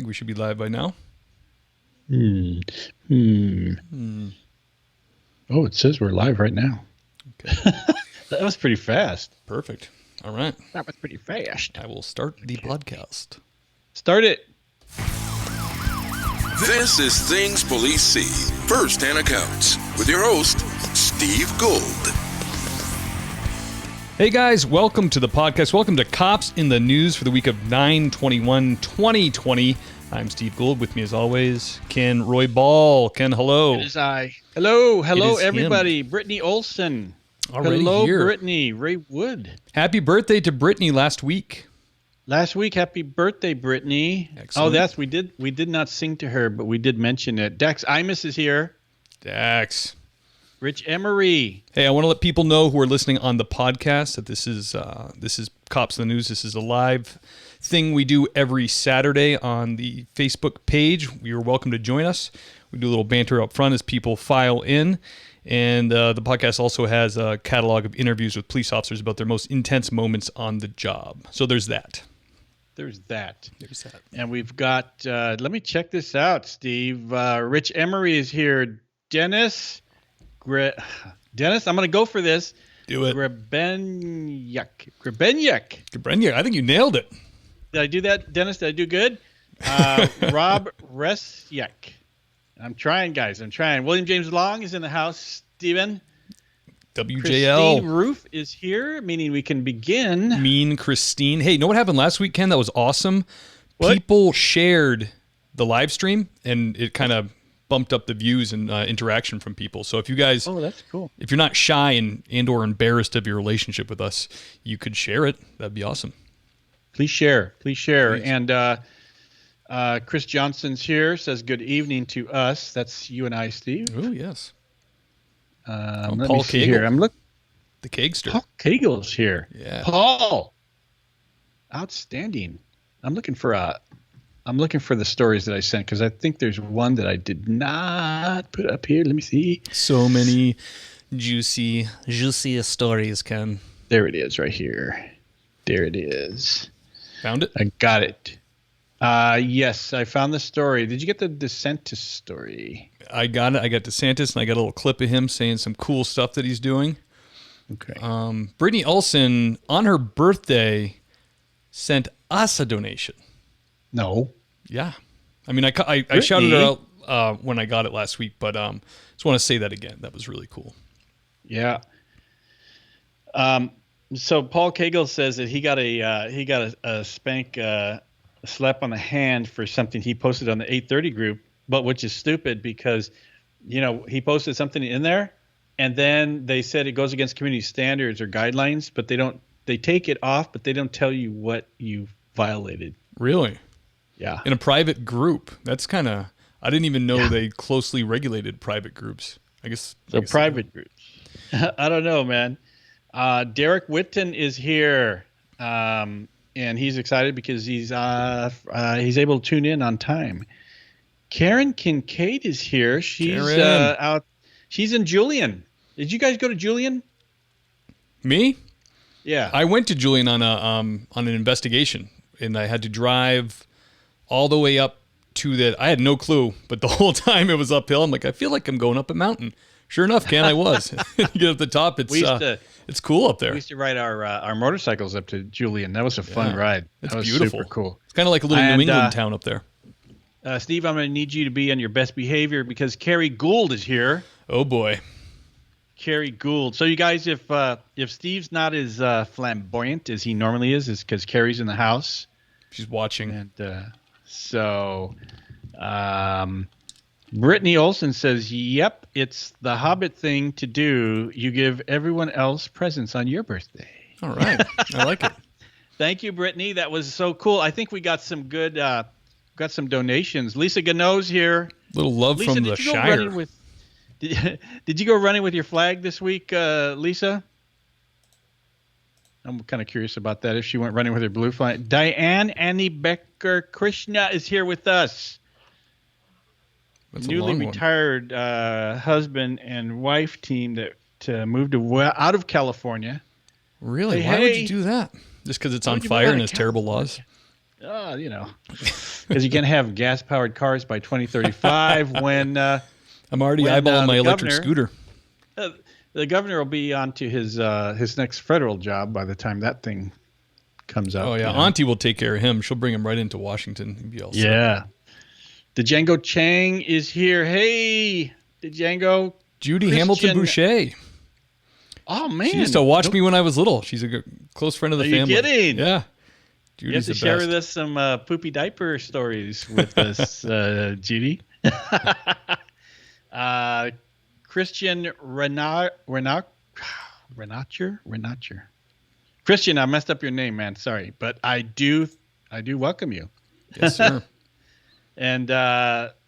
think we should be live by now. Oh, it says we're live right now. Okay. That was pretty fast. Perfect. All right. That was pretty fast. I will start the podcast. Start it. This is Things Police See, First-Hand Accounts, with your host, Steve Gould. Hey guys, welcome to the podcast. Welcome to Cops in the News for the week of 9/21/2020. I'm Steve Gould. With me as always, Ken Roy Ball. Ken, hello. It is I. Hello, It is everybody. Brittany Olson. Already hello, here. Brittany. Ray Wood. Happy birthday to Brittany last week. Last week, happy birthday, Brittany. Excellent. We did not sing to her, but we did mention it. Dex Imus is here. Dax. Rich Emery. Hey, I want to let people know who are listening on the podcast that this is Cops in the News. This is a live thing we do every Saturday on the Facebook page. You're welcome to join us. We do a little banter up front as people file in. And the podcast also has a catalog of interviews with police officers about their most intense moments on the job. So there's that. There's that. There's that. And we've got, let me check this out, Steve. Rich Emery is here. Dennis, I'm going to go for this. Do it. Grebenyak. I think you nailed it. Did I do that, Dennis? Did I do good? Rob Resyak. I'm trying, guys. I'm trying. William James Long is in the house. Steven. WJL. Christine Roof is here, meaning we can begin. Mean Christine. Hey, you know what happened last week, Ken? That was awesome. What? People shared the live stream, and it kind of bumped up the views and interaction from people. So if you guys, that's cool. If you're not shy and or embarrassed of your relationship with us, you could share it. That'd be awesome. Please share. Please. Please. And Chris Johnson's here, says good evening to us. That's you and I, Steve. Oh, yes. Let Paul me see Cagle. here. I'm looking. The Kegster. Paul Cagle's here. Yeah. Paul. Outstanding. I'm looking for the stories that I sent because I think there's one that I did not put up here. Let me see. So many juicy stories, Ken. There it is right here. There it is. Found it? I got it. Yes, I found the story. Did you get the DeSantis story? I got it. I got DeSantis, and I got a little clip of him saying some cool stuff that he's doing. Okay. Brittany Olson, on her birthday, sent us a donation. No. Yeah. I mean, I shouted her out when I got it last week, but just want to say that again. That was really cool. Yeah. So Paul Cagle says that he got a spank slap on the hand for something he posted on the 830 group, but which is stupid because, he posted something in there and then they said it goes against community standards or guidelines, but they take it off, but they don't tell you what you violated. Really? Yeah. In a private group. That's kind of, I didn't even know they closely regulated private groups. I guess Private groups. I don't know, man. Derek Whitten is here. And he's excited because he's able to tune in on time. Karen Kincaid is here. She's out. She's in Julian. Did you guys go to Julian? Me? Yeah. I went to Julian on an investigation, and I had to drive all the way up to that. I had no clue, but the whole time it was uphill. I'm like, I feel like I'm going up a mountain. Sure enough, Ken, I was. You get up the top, it's cool up there. We used to ride our motorcycles up to Julian. That was a fun ride. It's that was beautiful. Super cool. It's kind of like a little New England town up there. Steve, I'm going to need you to be on your best behavior because Carrie Gould is here. Oh boy, Carrie Gould. So you guys, if Steve's not as flamboyant as he normally is because Carrie's in the house. She's watching. And Brittany Olson says, "Yep, it's the Hobbit thing to do. You give everyone else presents on your birthday." All right, I like it. Thank you, Brittany. That was so cool. I think we got some good, got some donations. Lisa Gano's here. Little love Lisa, from the Shire. Did you go running with your flag this week, Lisa? I'm kind of curious about that. If she went running with her blue flag. Diane Annie Becker Krishna is here with us. That's Newly retired husband and wife team that moved out of California. Really? Why would you do that? Just because it's on fire and has terrible laws? Because you can't have gas-powered cars by 2035 when I'm already eyeballing my electric scooter. The governor will be on to his next federal job by the time that thing comes up. Oh, yeah. Auntie will take care of him. She'll bring him right into Washington. He'll be all set. Yeah. DeDjango Chang is here. Hey, DeDjango. Judy Hamilton Boucher. Oh, man. She used to watch me when I was little. She's a close friend of the family. Are you kidding? Yeah. Judy's you have to share with us some poopy diaper stories with us, Judy. Christian Renacher. Christian, I messed up your name, man. Sorry, but I do welcome you. Yes, sir. And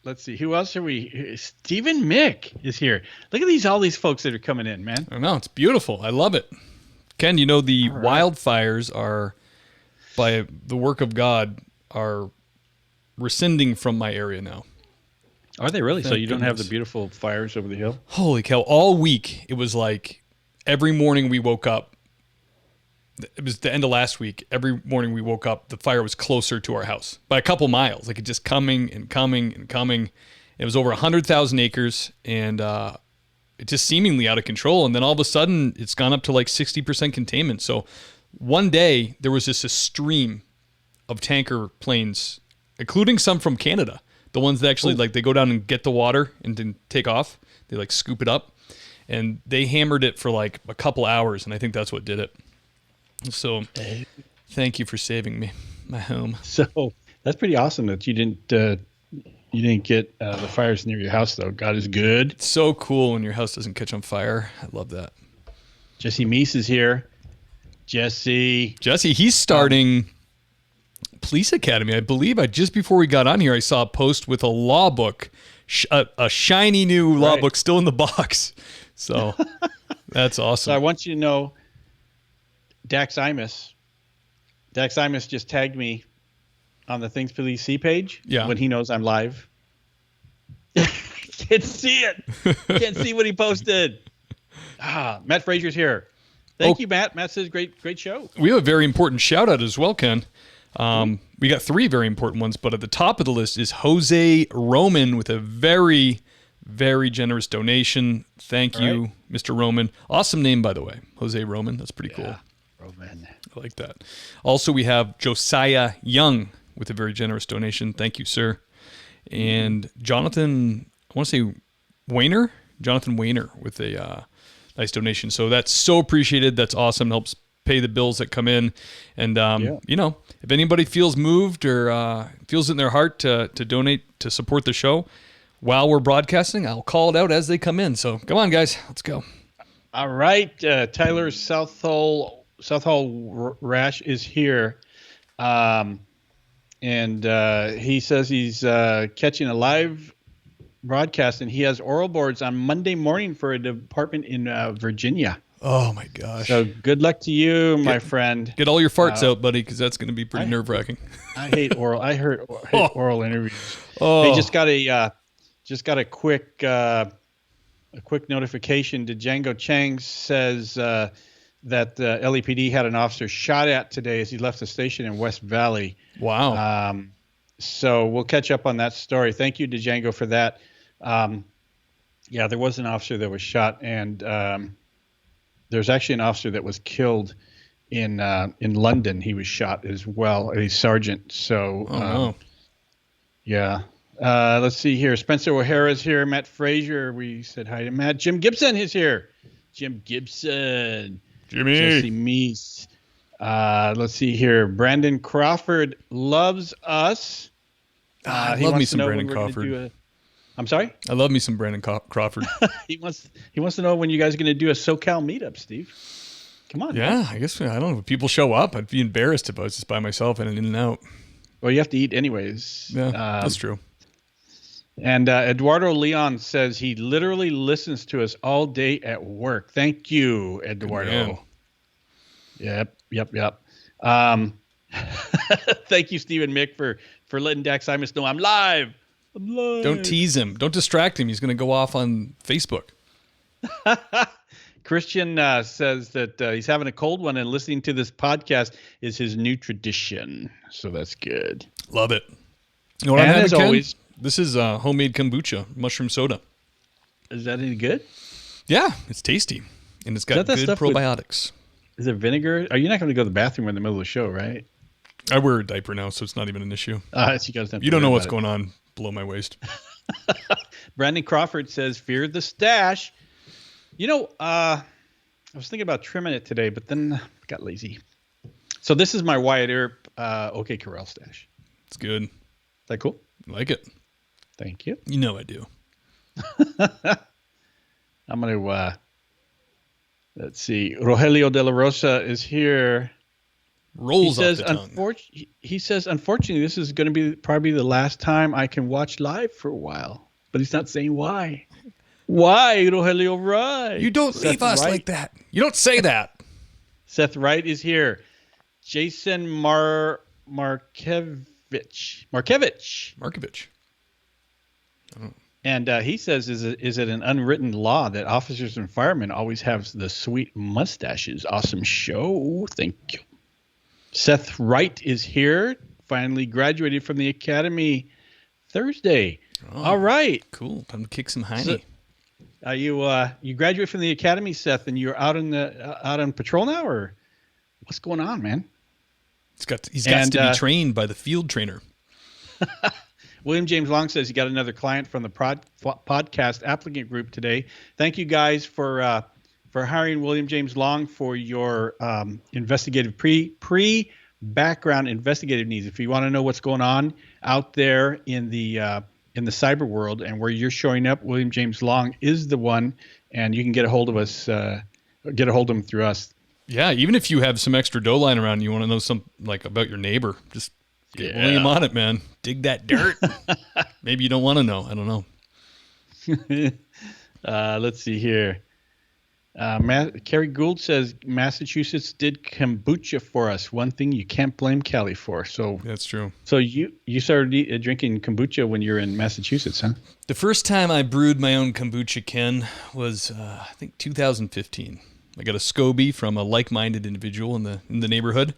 let's see, who else are we? Stephen Mick is here. Look at all these folks that are coming in, man. I know, it's beautiful. I love it. Ken, the wildfires are, by the work of God, are rescinding from my area now. Are they really? So you don't have the beautiful fires over the hill? Holy cow. All week, it was like every morning we woke up. It was the end of last week. Every morning we woke up, the fire was closer to our house by a couple miles. Like it just coming and coming and coming. It was over 100,000 acres and it just seemingly out of control. And then all of a sudden it's gone up to like 60% containment. So one day there was just a stream of tanker planes, including some from Canada. The ones that actually they go down and get the water and then take off. They like scoop it up and they hammered it for like a couple hours. And I think that's what did it. So thank you for saving me, my home. So that's pretty awesome that you didn't get the fires near your house, though. God is good. It's so cool when your house doesn't catch on fire. I love that. Jesse Meese is here. Jesse, he's starting Police Academy. I believe just before we got on here, I saw a post with a law book, a shiny new law book still in the box. So that's awesome. So I want you to know, Dax Imus just tagged me on the Things Police See page when he knows I'm live. Can't see it. Can't see what he posted. Matt Frazier's here. Thank you, Matt. Matt says great show. We have a very important shout out as well, Ken. We got three very important ones, but at the top of the list is Jose Roman with a very, very generous donation. Thank you, Mr. Roman. Awesome name, by the way. Jose Roman. That's pretty cool. Roman. I like that. Also, we have Josiah Young with a very generous donation. Thank you, sir. And Jonathan, I want to say Jonathan Wayner with a nice donation. So that's so appreciated. That's awesome. Helps pay the bills that come in. And, if anybody feels moved or feels it in their heart to donate to support the show while we're broadcasting, I'll call it out as they come in. So come on, guys. Let's go. All right. Tyler Southall Rash is here. And he says he's catching a live broadcast, and he has oral boards on Monday morning for a department in Virginia. Oh, my gosh. So good luck to you, my friend. Get all your farts out, buddy, because that's going to be pretty nerve-wracking. I hate oral. I hate oral interviews. They just got a quick notification. DeDjango Chang says that the LAPD had an officer shot at today as he left the station in West Valley. Wow. So we'll catch up on that story. Thank you, DeDjango, for that. There was an officer that was shot, and there's actually an officer that was killed in London. He was shot as well, a sergeant. So, let's see here. Spencer O'Hara's here. Matt Frazier. We said hi to Matt. Jim Gibson is here. Jim Gibson. Jimmy. Jesse Meese. Let's see here. Brandon Crawford loves us. I love me some Brandon Crawford. I'm sorry? I love me some Brandon Crawford. He wants to know when you guys are going to do a SoCal meetup, Steve. Come on. Yeah, man. I guess, I don't know. If people show up, I'd be embarrassed if I was just by myself and in and out. Well, you have to eat anyways. Yeah, that's true. And Eduardo Leon says he literally listens to us all day at work. Thank you, Eduardo. Yep. Thank you, Stephen Mick, for letting Dax Imus know I'm live. Don't tease him. Don't distract him. He's going to go off on Facebook. Christian says that he's having a cold one and listening to this podcast is his new tradition. So that's good. Love it. You know what And I'm having, as Ken? always- This is homemade kombucha, mushroom soda. Is that any good? Yeah, it's tasty. And it's got that good stuff with- probiotics. Is it vinegar? Are you not going to go to the bathroom in the middle of the show, right? I wear a diaper now, so it's not even an issue. So you guys You don't know what's going on below my waist. Brandon Crawford says, fear the stash. I was thinking about trimming it today, but then got lazy. So this is my Wyatt Earp OK Corral stash. It's good. Is that cool? I like it. Thank you. You know I do. I'm going to, let's see. Rogelio de la Rosa is here. Rolls off the tongue. He says, unfortunately, this is going to be probably the last time I can watch live for a while. But he's not saying why. Why, Rogelio Wright? You don't leave us like that. You don't say that. Seth Wright is here. Jason Markevich. And he says, is it an unwritten law that officers and firemen always have the sweet mustaches? Awesome show. Thank you. Seth Wright is here. Finally graduated from the academy Thursday. Oh, all right. Cool. Time to kick some hiney. So, you graduate from the academy, Seth, and you're out on patrol now, or what's going on, man? He's got to be trained by the field trainer. William James Long says he got another client from the podcast applicant group today. Thank you guys for hiring William James Long for your investigative pre-background investigative needs. If you want to know what's going on out there in the cyber world and where you're showing up, William James Long is the one, and you can get a hold of us, get a hold of him through us. Yeah, even if you have some extra dough lying around, and you want to know about your neighbor, just get William on it, man. Dig that dirt. Maybe you don't want to know. I don't know. Let's see here. Kerry Gould says Massachusetts did kombucha for us. One thing you can't blame Cali for. So that's true. So you started drinking kombucha when you were in Massachusetts, huh? The first time I brewed my own kombucha, Ken, was I think 2015. I got a SCOBY from a like-minded individual in the neighborhood,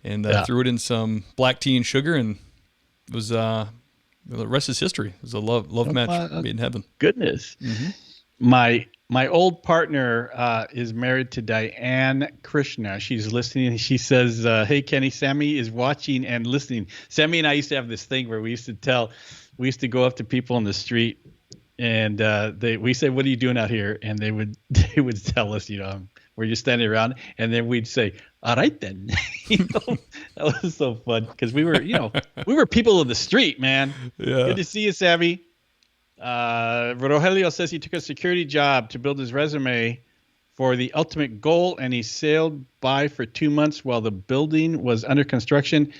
and I threw it in some black tea and sugar, and it was the rest is history. It was a love match made in heaven. Goodness. Mm-hmm. My old partner is married to Diane Krishna. She's listening. She says, hey, Kenny, Sammy is watching and listening. Sammy and I used to have this thing where we used to go up to people on the street, and we say, what are you doing out here? And they would tell us, we're just standing around, and then we'd say, all right then. That was so fun because we were people of the street, man. Yeah. Good to see you, Sammy. Rogelio says he took a security job to build his resume for the ultimate goal, and he sailed by for 2 months while the building was under construction.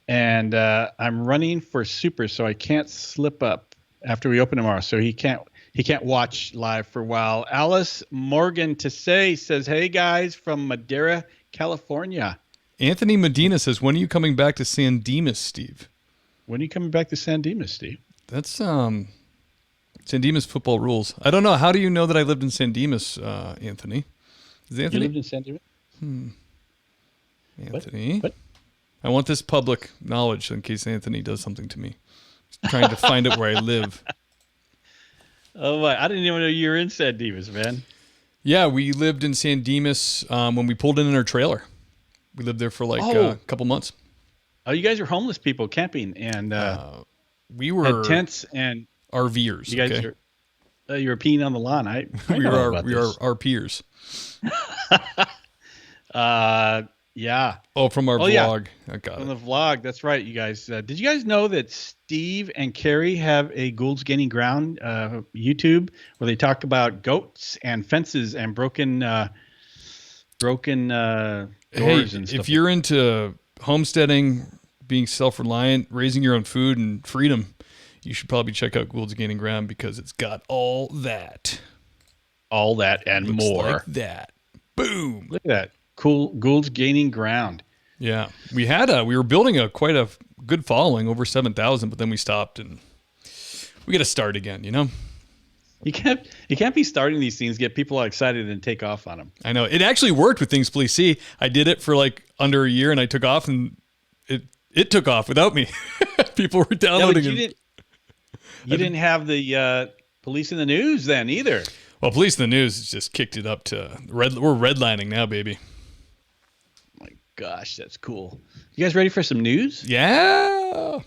And I'm running for super, so I can't slip up after we open tomorrow. So he can't watch live for a while. Alice Morgan Tessay says, hey guys from Madera, California. Anthony Medina says, when are you coming back to San Dimas, Steve? When are you coming back to San Dimas, Steve? That's San Dimas football rules. I don't know. How do you know that I lived in San Dimas, Anthony? Is it Anthony? You lived in San Dimas? Anthony? What? I want this public knowledge in case Anthony does something to me. He's trying to find out where I live. Oh, my. I didn't even know you were in San Dimas, man. Yeah, we lived in San Dimas when we pulled in our trailer. We lived there for a couple months. Oh, you guys are homeless people camping, and we were tents and RVers. You guys you were peeing on the lawn. we are our peers. Yeah. Oh, from our vlog. Yeah. I got it. From the vlog. That's right, you guys. Did you guys know that Steve and Carrie have a Gould's Gaining Ground YouTube where they talk about goats and fences and broken doors and stuff? If you're into homesteading, being self-reliant, raising your own food and freedom, you should probably check out Gould's Gaining Ground because it's got all that. All that and Looks more. Like that. Boom. Look at that. Cool. Gould's Gaining Ground. Yeah. We were building quite a good following, over 7,000, but then we stopped and we got to start again, You can't be starting these things, get people all excited, and take off on them. I know. It actually worked with Things Police See. I did it for like under a year, and I took off, and it took off without me. People were downloading it. You didn't have the Police in the News then either. Well, Police in the News just kicked it up to red. We're redlining now, baby. My gosh, that's cool. You guys ready for some news? Yeah.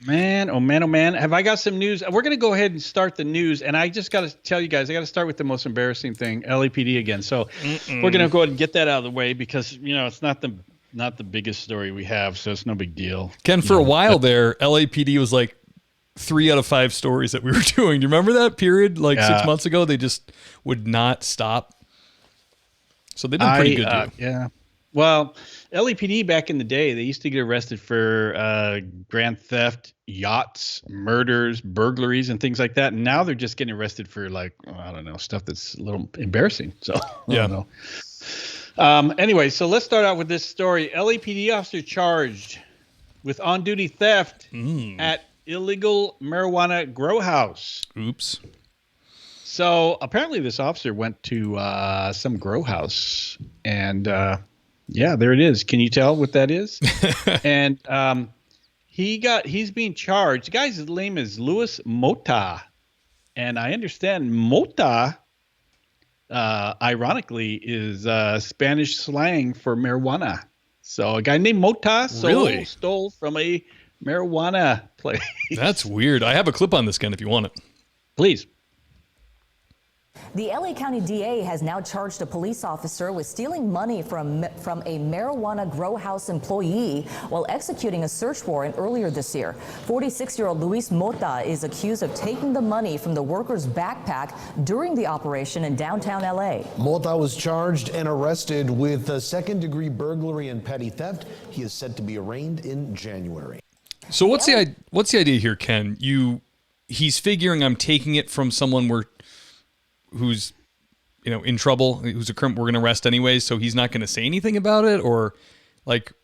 Man, oh man, oh man. Have I got some news? We're going to go ahead and start the news. And I just got to tell you guys, I got to start with the most embarrassing thing, LAPD again. So we're going to go ahead and get that out of the way because, it's not the biggest story we have. So it's no big deal. Ken, for a while there, LAPD was like 3 out of 5 stories that we were doing. Do you remember that period? Like 6 months ago, they just would not stop. So they've been pretty good too. Yeah. Well, LAPD back in the day, they used to get arrested for grand theft, yachts, murders, burglaries, and things like that. And now they're just getting arrested for stuff that's a little embarrassing. So I don't know. Anyway, so let's start out with this story. LAPD officer charged with on-duty theft at illegal marijuana grow house. Oops. So apparently this officer went to some grow house and there it is. Can you tell what that is? And he's being charged. The guy's name is Luis Mota. And I understand Mota, ironically, is Spanish slang for marijuana. So a guy named Mota stole from a marijuana place. That's weird. I have a clip on this, Ken, if you want it. Please. The LA County DA has now charged a police officer with stealing money from a marijuana grow house employee while executing a search warrant earlier this year. 46-year-old Luis Mota is accused of taking the money from the worker's backpack during the operation in downtown LA. Mota was charged and arrested with second-degree burglary and petty theft. He is set to be arraigned in January. So what's the idea here, Ken? He's figuring I'm taking it from someone who's in trouble, who's a criminal, we're going to arrest anyways, so he's not going to say anything about it, or like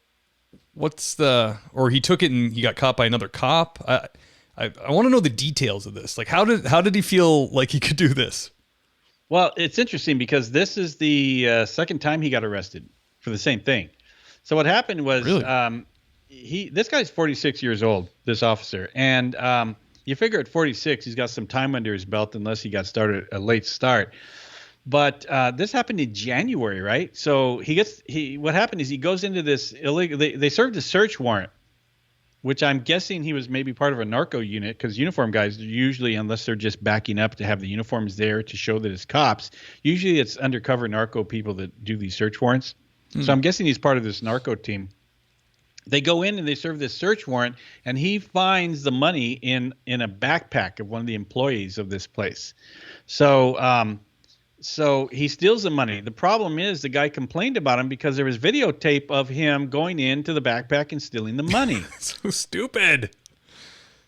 or he took it and he got caught by another cop. I want to know the details of this. Like how did he feel like he could do this? Well, it's interesting because this is the second time he got arrested for the same thing. So what happened was this guy's 46 years old, this officer, and you figure at 46, he's got some time under his belt unless he got started a late start. But this happened in January, right? So what happened is he goes into this illegal. They served a search warrant, which I'm guessing he was maybe part of a narco unit because uniform guys usually, unless they're just backing up to have the uniforms there to show that it's cops, usually it's undercover narco people that do these search warrants. So I'm guessing he's part of this narco team. They go in and they serve this search warrant, and he finds the money in a backpack of one of the employees of this place. So he steals the money. The problem is the guy complained about him because there was videotape of him going into the backpack and stealing the money. So stupid.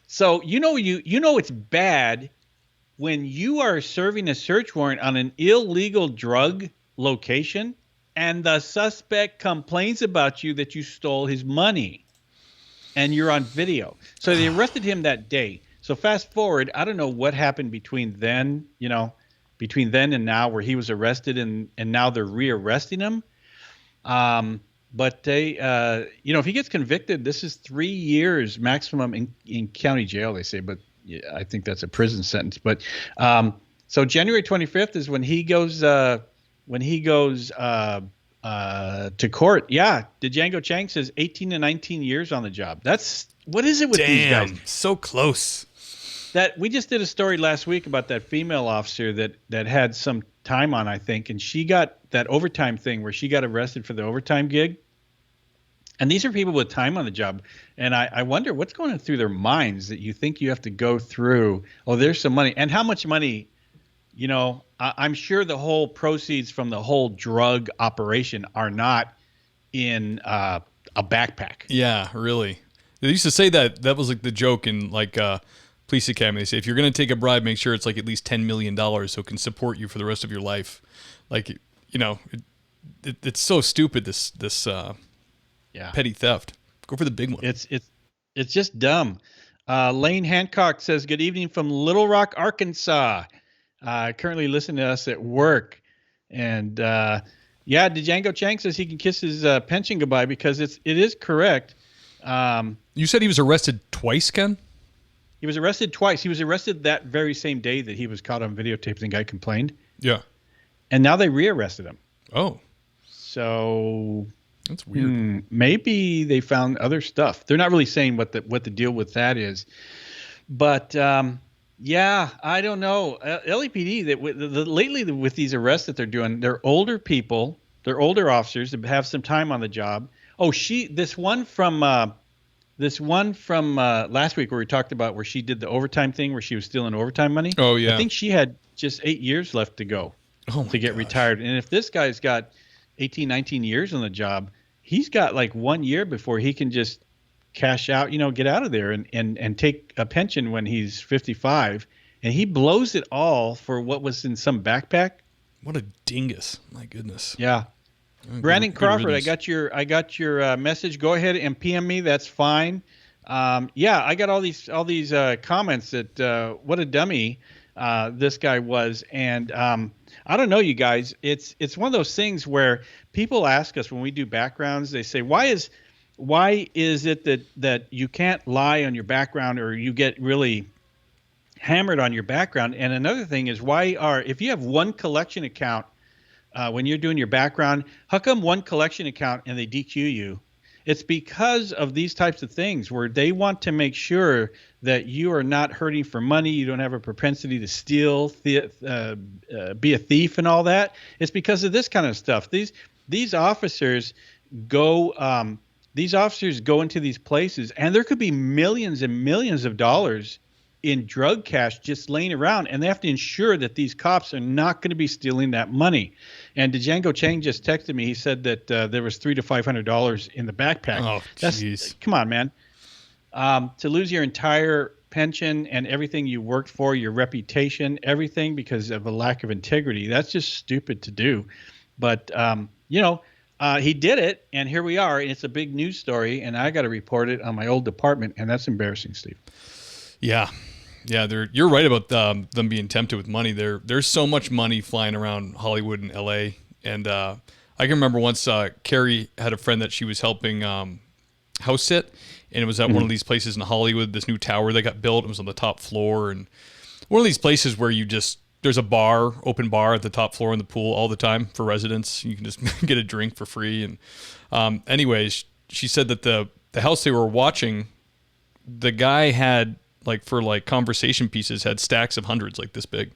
So you know it's bad when you are serving a search warrant on an illegal drug location and the suspect complains about you that you stole his money and you're on video. So they arrested him that day. So fast forward, I don't know what happened between then and now where he was arrested and now they're rearresting him. But they, if he gets convicted, this is 3 years maximum in county jail, they say, but yeah, I think that's a prison sentence. But so January 25th is when he goes to court. Yeah, Django Chang says 18 to 19 years on the job. What is it with these guys? So close. That we just did a story last week about that female officer that had some time on, I think, and she got that overtime thing where she got arrested for the overtime gig. And these are people with time on the job. And I wonder what's going on through their minds that you think you have to go through, there's some money. And how much money, I'm sure the whole proceeds from the whole drug operation are not in a backpack. Yeah, really. They used to say that was like the joke in like police academy. They say if you're going to take a bribe, make sure it's like at least $10 million so it can support you for the rest of your life. Like, it's so stupid, this petty theft. Go for the big one. It's just dumb. Lane Hancock says, good evening from Little Rock, Arkansas. currently listening to us at work. And yeah, Django Chang says he can kiss his pension goodbye because it is correct. You said he was arrested twice, Ken? He was arrested twice. He was arrested that very same day that he was caught on videotape and the guy complained. Yeah. And now they rearrested him. Oh. So that's weird. Maybe they found other stuff. They're not really saying what the deal with that is. But yeah, I don't know. LAPD lately with these arrests that they're doing, they're older people, they're older officers that have some time on the job. Oh, this one from last week where we talked about where she did the overtime thing where she was stealing overtime money. Oh yeah. I think she had just 8 years left to go to get retired. And if this guy's got 18, 19 years on the job, he's got like 1 year before he can just cash out, get out of there and take a pension when he's 55. And he blows it all for what was in some backpack. What a dingus. My goodness. Yeah. Brandon Crawford, I got your message. Go ahead and PM me. That's fine. Yeah, I got all these comments that what a dummy this guy was, and I don't know, you guys. It's one of those things where people ask us when we do backgrounds. They say, why is it that you can't lie on your background or you get really hammered on your background? And another thing is if you have one collection account. When you're doing your background, how come one collection account and they DQ you? It's because of these types of things where they want to make sure that you are not hurting for money. You don't have a propensity to steal, be a thief and all that. It's because of this kind of stuff. These officers go into these places and there could be millions and millions of dollars in drug cash just laying around, and they have to ensure that these cops are not going to be stealing that money. And Django Chang just texted me. He said that there was $300 to $500 in the backpack. Oh, jeez. Come on, man. To lose your entire pension and everything you worked for, your reputation, everything because of a lack of integrity, that's just stupid to do. But, he did it, and here we are, and it's a big news story, and I got to report it on my old department, and that's embarrassing, Steve. Yeah. You're right about them being tempted with money. There's so much money flying around Hollywood and LA. And I can remember once Carrie had a friend that she was helping house sit, and it was at one of these places in Hollywood, this new tower that got built. It was on the top floor, and one of these places where there's a open bar at the top floor in the pool all the time for residents. You can just get a drink for free. And anyways, she said that the house they were watching, the guy had for conversation pieces had stacks of hundreds like this big,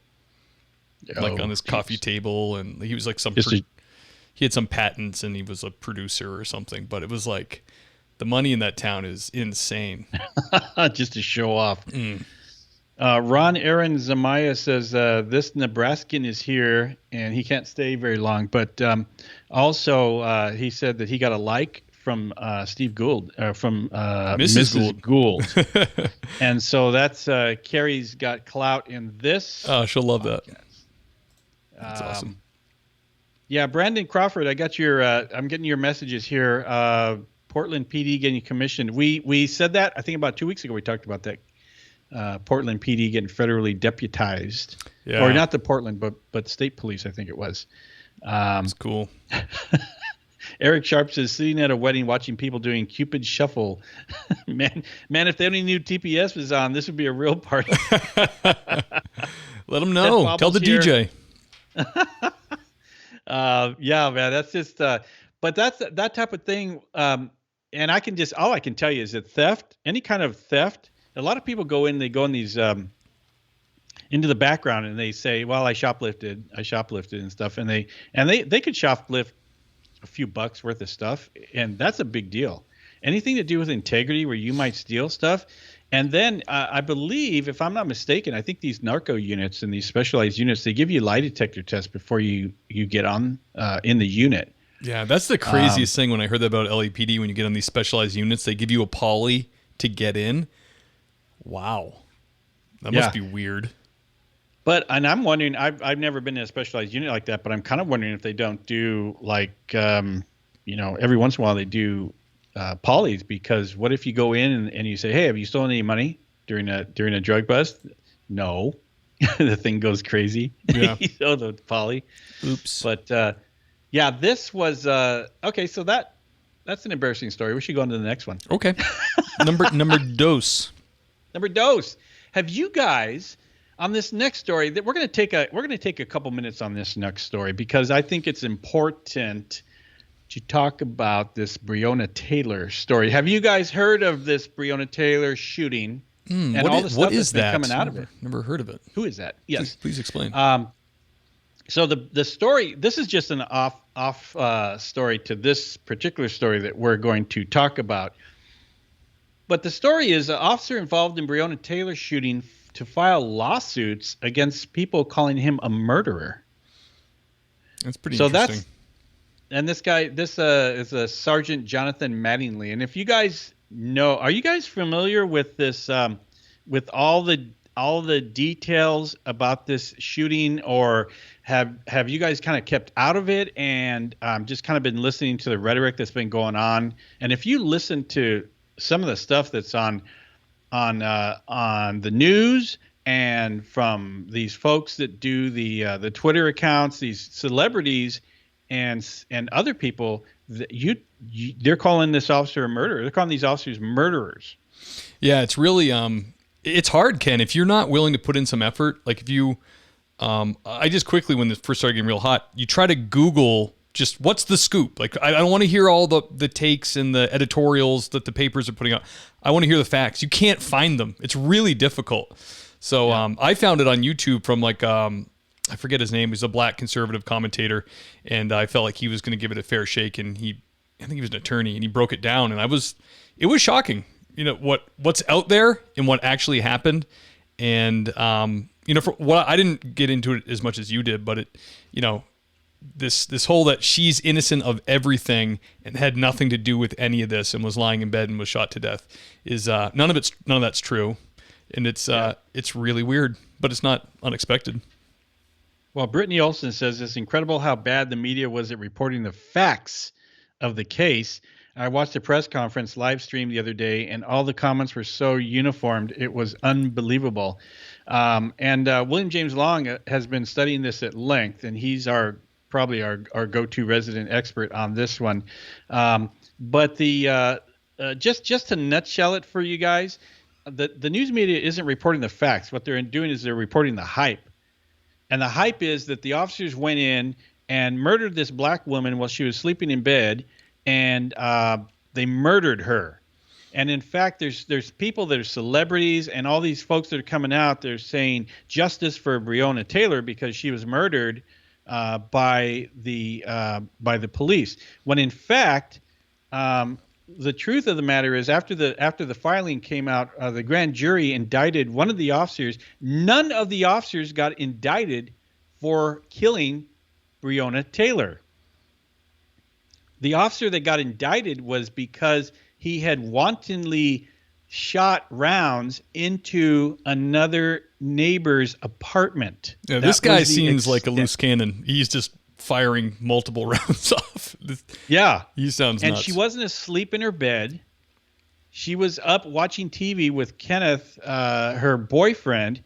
on his coffee table, and he was he had some patents and he was a producer or something. But it was the money in that town is insane. Just to show off. Ron Aaron Zamaya says this Nebraskan is here and he can't stay very long. But also he said that he got a like from Steve Gould, from Mrs. Gould. And so that's Carrie's got clout in this. Oh, she'll love podcast. That. That's awesome. Yeah, Brandon Crawford, I'm getting your messages here. Portland PD getting commissioned. We said that, I think about 2 weeks ago, we talked about that. Portland PD getting federally deputized. Yeah. Or not the Portland, but state police, I think it was. That's cool. Eric Sharp says, sitting at a wedding watching people doing Cupid Shuffle. man, if they only knew TPS was on, this would be a real party. Let them know. Tell the DJ. Yeah, man, that's just but that's that type of thing. And all I can tell you is that theft, any kind of theft, a lot of people go in these into the background and they say, well, I shoplifted and stuff. And they could shoplift a few bucks worth of stuff. And that's a big deal. Anything to do with integrity where you might steal stuff. And then I believe, if I'm not mistaken, I think these narco units and these specialized units, they give you lie detector tests before you get on in the unit. Yeah, that's the craziest thing when I heard that about LAPD. When you get on these specialized units, they give you a poly to get in. Wow. That must be weird. And I'm wondering, I've never been in a specialized unit like that, but I'm kind of wondering if they don't do every once in a while they do polys, because what if you go in and you say, hey, have you stolen any money during a drug bust? No. the thing goes crazy. Yeah. The Polly. Oops. But yeah, this was okay. So that's an embarrassing story. We should go on to the next one. Okay. Number dos. Number dose. Have you guys on this next story that we're going to take a couple minutes on this next story because I think it's important to talk about this Breonna Taylor story. Have you guys heard of this Breonna Taylor shooting and all the stuff that's been coming out of it? Never heard of it. Who is that? Yes. Please explain. So the story, this is just an off story to this particular story that we're going to talk about. But the story is an officer involved in Breonna Taylor shooting to file lawsuits against people calling him a murderer. That's pretty interesting. And this guy, is a Sergeant Jonathan Mattingly. And if you guys know, are you guys familiar with this, with all the details about this shooting, or have you guys kind of kept out of it and just kind of been listening to the rhetoric that's been going on? And if you listen to some of the stuff that's on the news and from these folks that do the Twitter accounts, these celebrities and other people, they're calling this officer a murderer. They're calling these officers murderers. Yeah, it's really it's hard, Ken, if you're not willing to put in some effort. Like if you, I just quickly, when this first started getting real hot, you try to Google just what's the scoop. Like I don't want to hear all the takes and the editorials that the papers are putting out. I want to hear the facts. You can't find them. It's really difficult. So I found it on YouTube from like I forget his name. He's a black conservative commentator, and I felt like he was going to give it a fair shake. And I think he was an attorney, and he broke it down. And it was shocking. You know what's out there and what actually happened. And for what I didn't get into it as much as you did, but this whole that she's innocent of everything and had nothing to do with any of this and was lying in bed and was shot to death is none of that's true. And it's really weird, but it's not unexpected. Well, Brittany Olson says it's incredible how bad the media was at reporting the facts of the case. I watched a press conference live stream the other day, and all the comments were so uniformed. It was unbelievable. And William James Long has been studying this at length, and he's probably our go-to resident expert on this one. But just to nutshell it for you guys, the news media isn't reporting the facts. What they're doing is they're reporting the hype. And the hype is that the officers went in and murdered this black woman while she was sleeping in bed, and they murdered her. And in fact, there's people that are celebrities and all these folks that are coming out. They're saying justice for Breonna Taylor because she was murdered by the police. When in fact, the truth of the matter is, after the filing came out, the grand jury indicted one of the officers. None of the officers got indicted for killing Breonna Taylor. The officer that got indicted was because he had wantonly shot rounds into another neighbor's apartment. Yeah, this guy seems like a loose cannon. He's just firing multiple rounds off. Yeah. He sounds nuts. And she wasn't asleep in her bed. She was up watching TV with Kenneth, her boyfriend.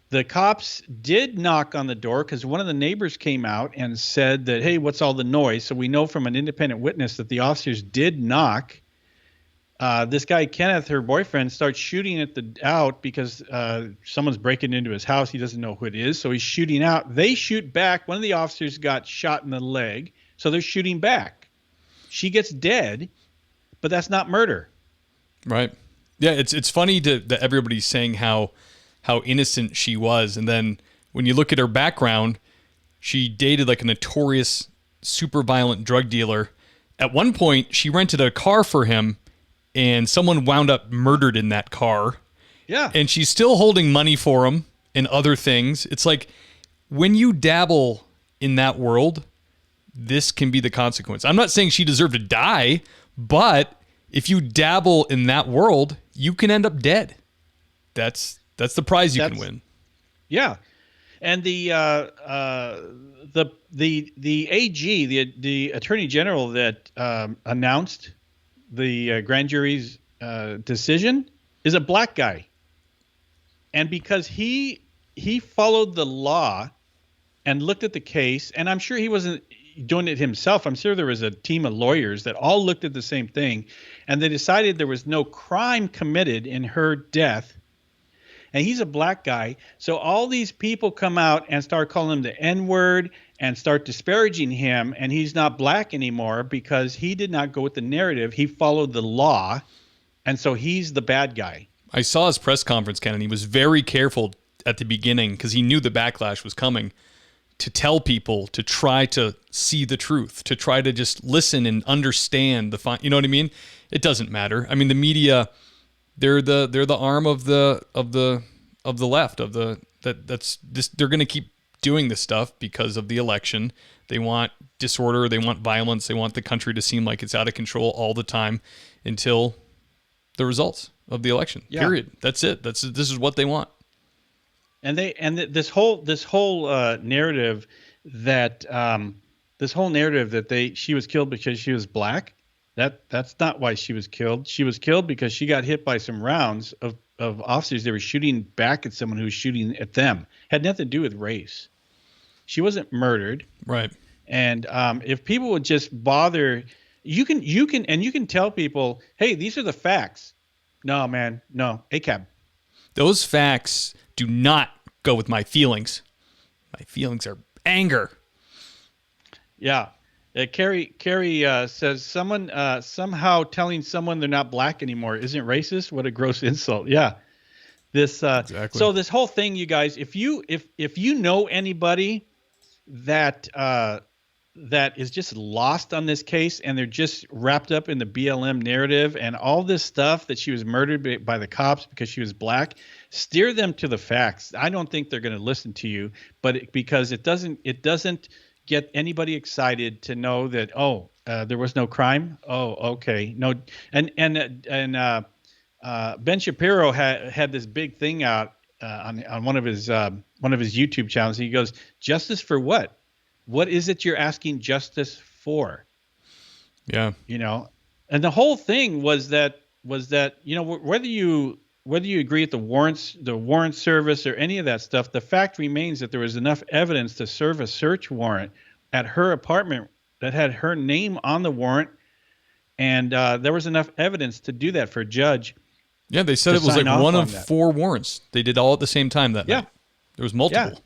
The cops did knock on the door because one of the neighbors came out and said that, hey, what's all the noise? So we know from an independent witness that the officers did knock. This guy, Kenneth, her boyfriend, starts shooting out because someone's breaking into his house. He doesn't know who it is. So he's shooting out. They shoot back. One of the officers got shot in the leg. So they're shooting back. She gets dead, but that's not murder. Right. Yeah, it's funny that everybody's saying how innocent she was. And then when you look at her background, she dated like a notorious, super violent drug dealer. At one point, she rented a car for him, and someone wound up murdered in that car. Yeah. And she's still holding money for him and other things. It's like when you dabble in that world, this can be the consequence. I'm not saying she deserved to die, but if you dabble in that world, you can end up dead. That's the prize you can win. Yeah. And the AG, the Attorney General that announced the grand jury's decision is a black guy. And because he he followed the law and looked at the case, and I'm sure he wasn't doing it himself. I'm sure there was a team of lawyers that all looked at the same thing, and they decided there was no crime committed in her death. And he's a black guy, so all these people come out and start calling him the N-word and start disparaging him, and he's not black anymore because he did not go with the narrative. He followed the law, and so he's the bad guy. I saw his press conference, Ken, and he was very careful at the beginning because he knew the backlash was coming, to tell people to try to see the truth, to try to just listen and understand you know what I mean? It doesn't matter. I mean, the media, they're the arm of the left, they're going to keep doing this stuff because of the election. They want disorder, they want violence, they want the country to seem like it's out of control all the time until the results of the election. Yeah. Period. That's it. This is what they want. And this whole narrative that she was killed because she was black, that's not why she was killed. She was killed because she got hit by some rounds of officers. They were shooting back at someone who was shooting at them. Had nothing to do with race. She wasn't murdered. Right. And if people would just bother, you can tell people, hey, these are the facts. No, man, no, ACAB. Those facts do not go with my feelings. My feelings are anger. Yeah. Carrie says someone somehow telling someone they're not black anymore isn't racist. What a gross insult. Yeah. Exactly. So this whole thing, you guys, if you know anybody that is just lost on this case and they're just wrapped up in the BLM narrative and all this stuff that she was murdered by the cops because she was black, steer them to the facts. I don't think they're going to listen to you, but because it doesn't get anybody excited to know that, there was no crime. Oh, okay. No. And Ben Shapiro had this big thing out on one of his YouTube channels. He goes, justice for what? What is it you're asking justice for? Yeah. And the whole thing was that, whether you agree with the warrant service or any of that stuff, the fact remains that there was enough evidence to serve a search warrant at her apartment that had her name on the warrant. And there was enough evidence to do that for a judge. Yeah. They said it was like one of 4 warrants. They did all at the same time that night. There was multiple. Yeah.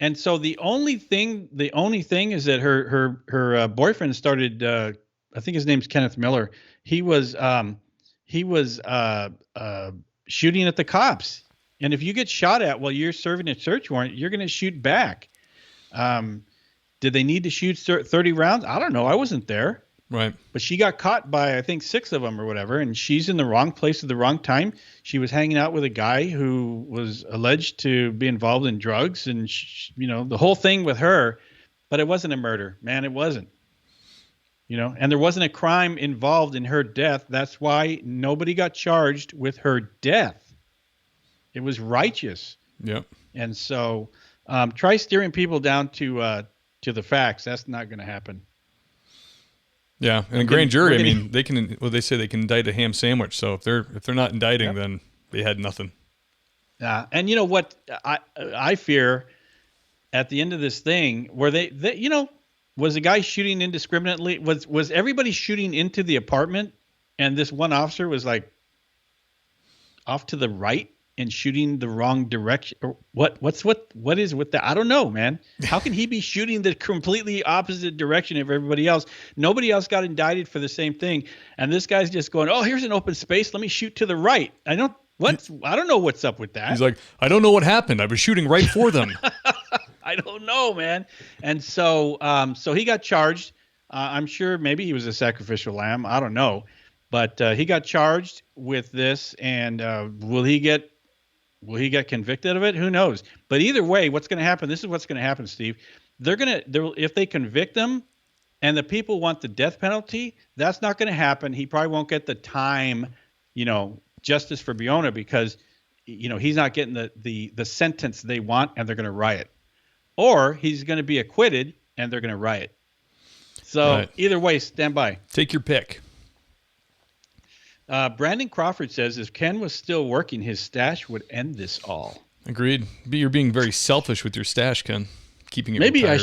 And so the only thing is that her boyfriend started. I think his name's Kenneth Miller. He was shooting at the cops. And if you get shot at while you're serving a search warrant, you're going to shoot back. Did they need to shoot 30 rounds? I don't know. I wasn't there. Right. But she got caught by, I think, 6 of them or whatever, and she's in the wrong place at the wrong time. She was hanging out with a guy who was alleged to be involved in drugs, and the whole thing with her. But it wasn't a murder, man. It wasn't. And there wasn't a crime involved in her death. That's why nobody got charged with her death. It was righteous. Yep. And so, try steering people down to the facts. That's not going to happen. Yeah, and a grand jury, they say they can indict a ham sandwich. So if they're not indicting, then they had nothing. And you know what I fear at the end of this thing, where they was the guy shooting indiscriminately? Was everybody shooting into the apartment, and this one officer was like off to the right and shooting the wrong direction? Or what is with that? I don't know, man. How can he be shooting the completely opposite direction of everybody else? Nobody else got indicted for the same thing, and this guy's just going, "Oh, here's an open space. Let me shoot to the right." I don't know what's up with that. He's like, "I don't know what happened. I was shooting right for them." I don't know, man. And so he got charged. I'm sure maybe he was a sacrificial lamb. I don't know, but he got charged with this, and will he get convicted of it? Who knows? But either way, what's going to happen? This is what's going to happen, Steve. If they convict him, and the people want the death penalty, that's not going to happen. He probably won't get the time, justice for Breonna, because he's not getting the sentence they want, and they're going to riot. Or he's going to be acquitted, and they're going to riot. So Either way, stand by. Take your pick. Brandon Crawford says, if Ken was still working, his stash would end this all. Agreed. But you're being very selfish with your stash, Ken. Keeping it Maybe retired. I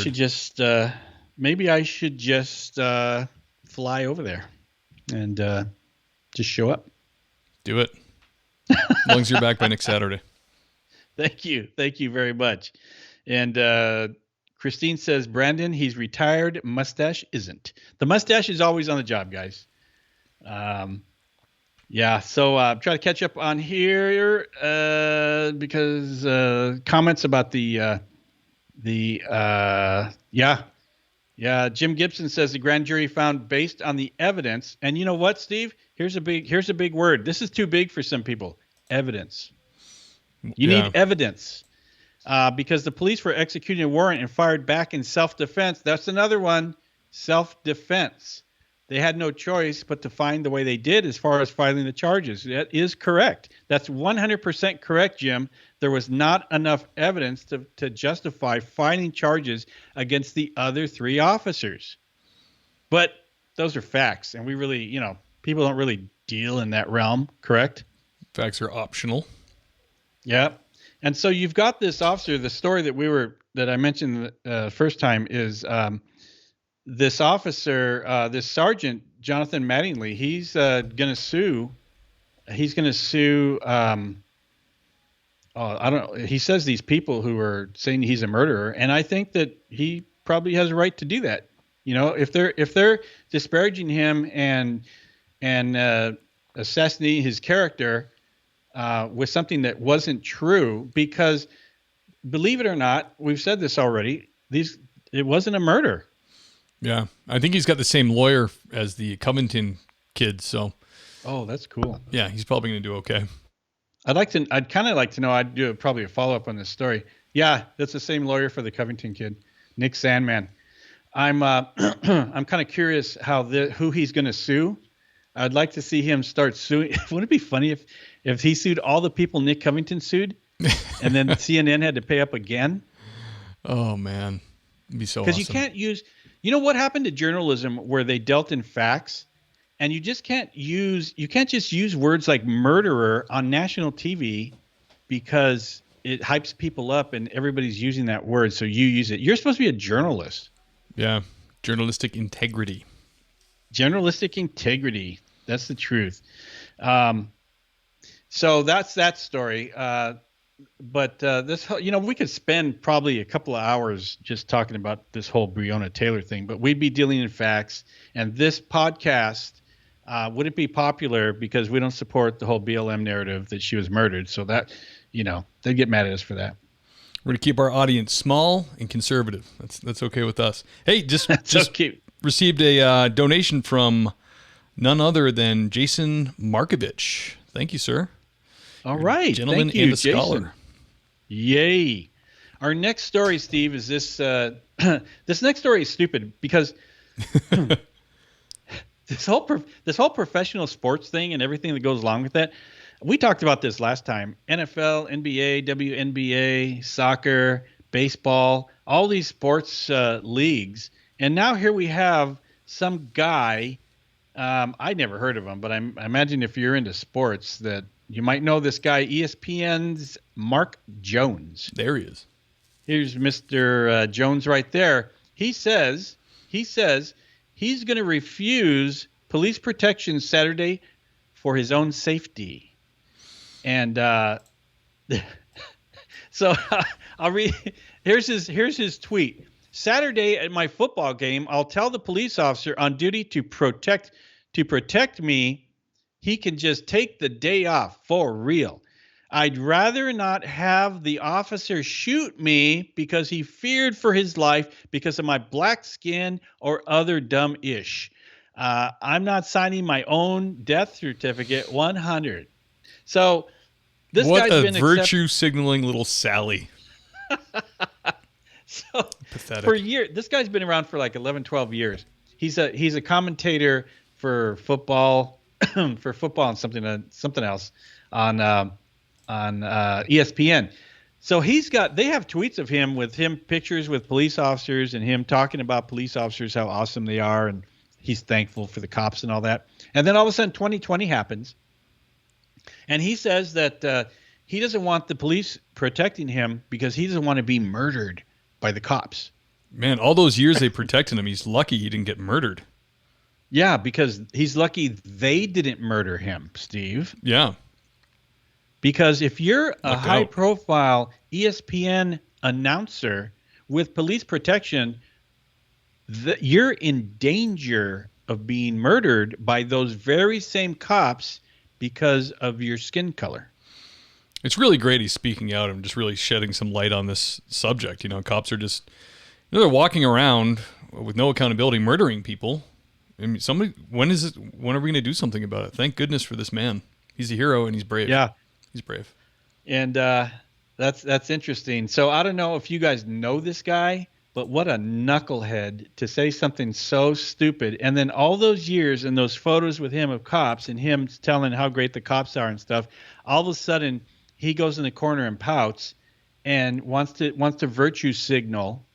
should just fly over there and just show up. Do it. As long as you're back by next Saturday. Thank you very much. And Christine says, Brandon, he's retired. Mustache isn't. The mustache is always on the job, guys. Yeah, so try to catch up on here because comments about Jim Gibson says the grand jury found based on the evidence. And you know what, Steve? Here's a big word. This is too big for some people. Evidence. You need evidence. Because the police were executing a warrant and fired back in self-defense. That's another one, self-defense. They had no choice but to find the way they did as far as filing the charges. That is correct. That's 100% correct, Jim. There was not enough evidence to justify filing charges against the other 3 officers. But those are facts, and we really, people don't really deal in that realm, correct? Facts are optional. Yeah. And so you've got this officer, the story that I mentioned the first time is this officer, this sergeant, Jonathan Mattingly, he's going to sue. He's going to sue. He says these people who are saying he's a murderer, and I think that he probably has a right to do that. If they're disparaging him and assassinating his character with something that wasn't true, because believe it or not, we've said this already. It wasn't a murder. Yeah, I think he's got the same lawyer as the Covington kid. So, that's cool. Yeah, he's probably going to do okay. I'd kind of like to know. I'd do probably a follow up on this story. Yeah, that's the same lawyer for the Covington kid, Nick Sandman. I'm kind of curious who he's going to sue. I'd like to see him start suing. Wouldn't it be funny if he sued all the people Nick Covington sued, and then CNN had to pay up again? Oh man, it'd be so awesome. Because you can't use. You know what happened to journalism where they dealt in facts, and you can't just use words like murderer on national TV because it hypes people up and everybody's using that word, so you use it. You're supposed to be a journalist. Yeah, journalistic integrity. Journalistic integrity. That's the truth. So that's that story. But this, we could spend probably a couple of hours just talking about this whole Breonna Taylor thing, but we'd be dealing in facts. And this podcast wouldn't be popular because we don't support the whole BLM narrative that she was murdered. So that, they'd get mad at us for that. We're going to keep our audience small and conservative. That's okay with us. Hey, just received a donation from none other than Jason Markovich. Thank you, sir. All right. Gentleman Thank you, and a Jason. scholar. Yay. Our next story, Steve, is this. This next story is stupid because this whole professional sports thing and everything that goes along with that. We talked about this last time. NFL, NBA, WNBA, soccer, baseball, all these sports leagues. And now here we have some guy. I never heard of him, but I imagine if you're into sports that you might know this guy, ESPN's Mark Jones. There he is. Here's Mr. Jones right there. He says he's going to refuse police protection Saturday for his own safety. And so I'll read. Here's his tweet. Saturday at my football game, I'll tell the police officer on duty to protect me. He can just take the day off for real. I'd rather not have the officer shoot me because he feared for his life because of my black skin or other dumb ish. I'm not signing my own death certificate 100. So this guy's been virtue signaling little Sally. So pathetic. For years, this guy's been around for like 11, 12 years. He's a commentator for football, and something else on ESPN. So they have tweets of him with pictures with police officers and him talking about police officers, how awesome they are, and he's thankful for the cops and all that. And then all of a sudden 2020 happens. And he says that he doesn't want the police protecting him because he doesn't want to be murdered by the cops. Man, all those years they protected him, he's lucky he didn't get murdered. Yeah, because he's lucky they didn't murder him, Steve. Yeah. Because if you're a Look high-profile ESPN announcer with police protection, you're in danger of being murdered by those very same cops because of your skin color. It's really great he's speaking out and just really shedding some light on this subject. Cops are just, they're walking around with no accountability, murdering people. I mean, when are we going to do something about it? Thank goodness for this man. He's a hero and he's brave. Yeah. He's brave. And that's interesting. So I don't know if you guys know this guy, but what a knucklehead to say something so stupid. And then all those years and those photos with him of cops and him telling how great the cops are and stuff, all of a sudden he goes in the corner and pouts and wants to virtue signal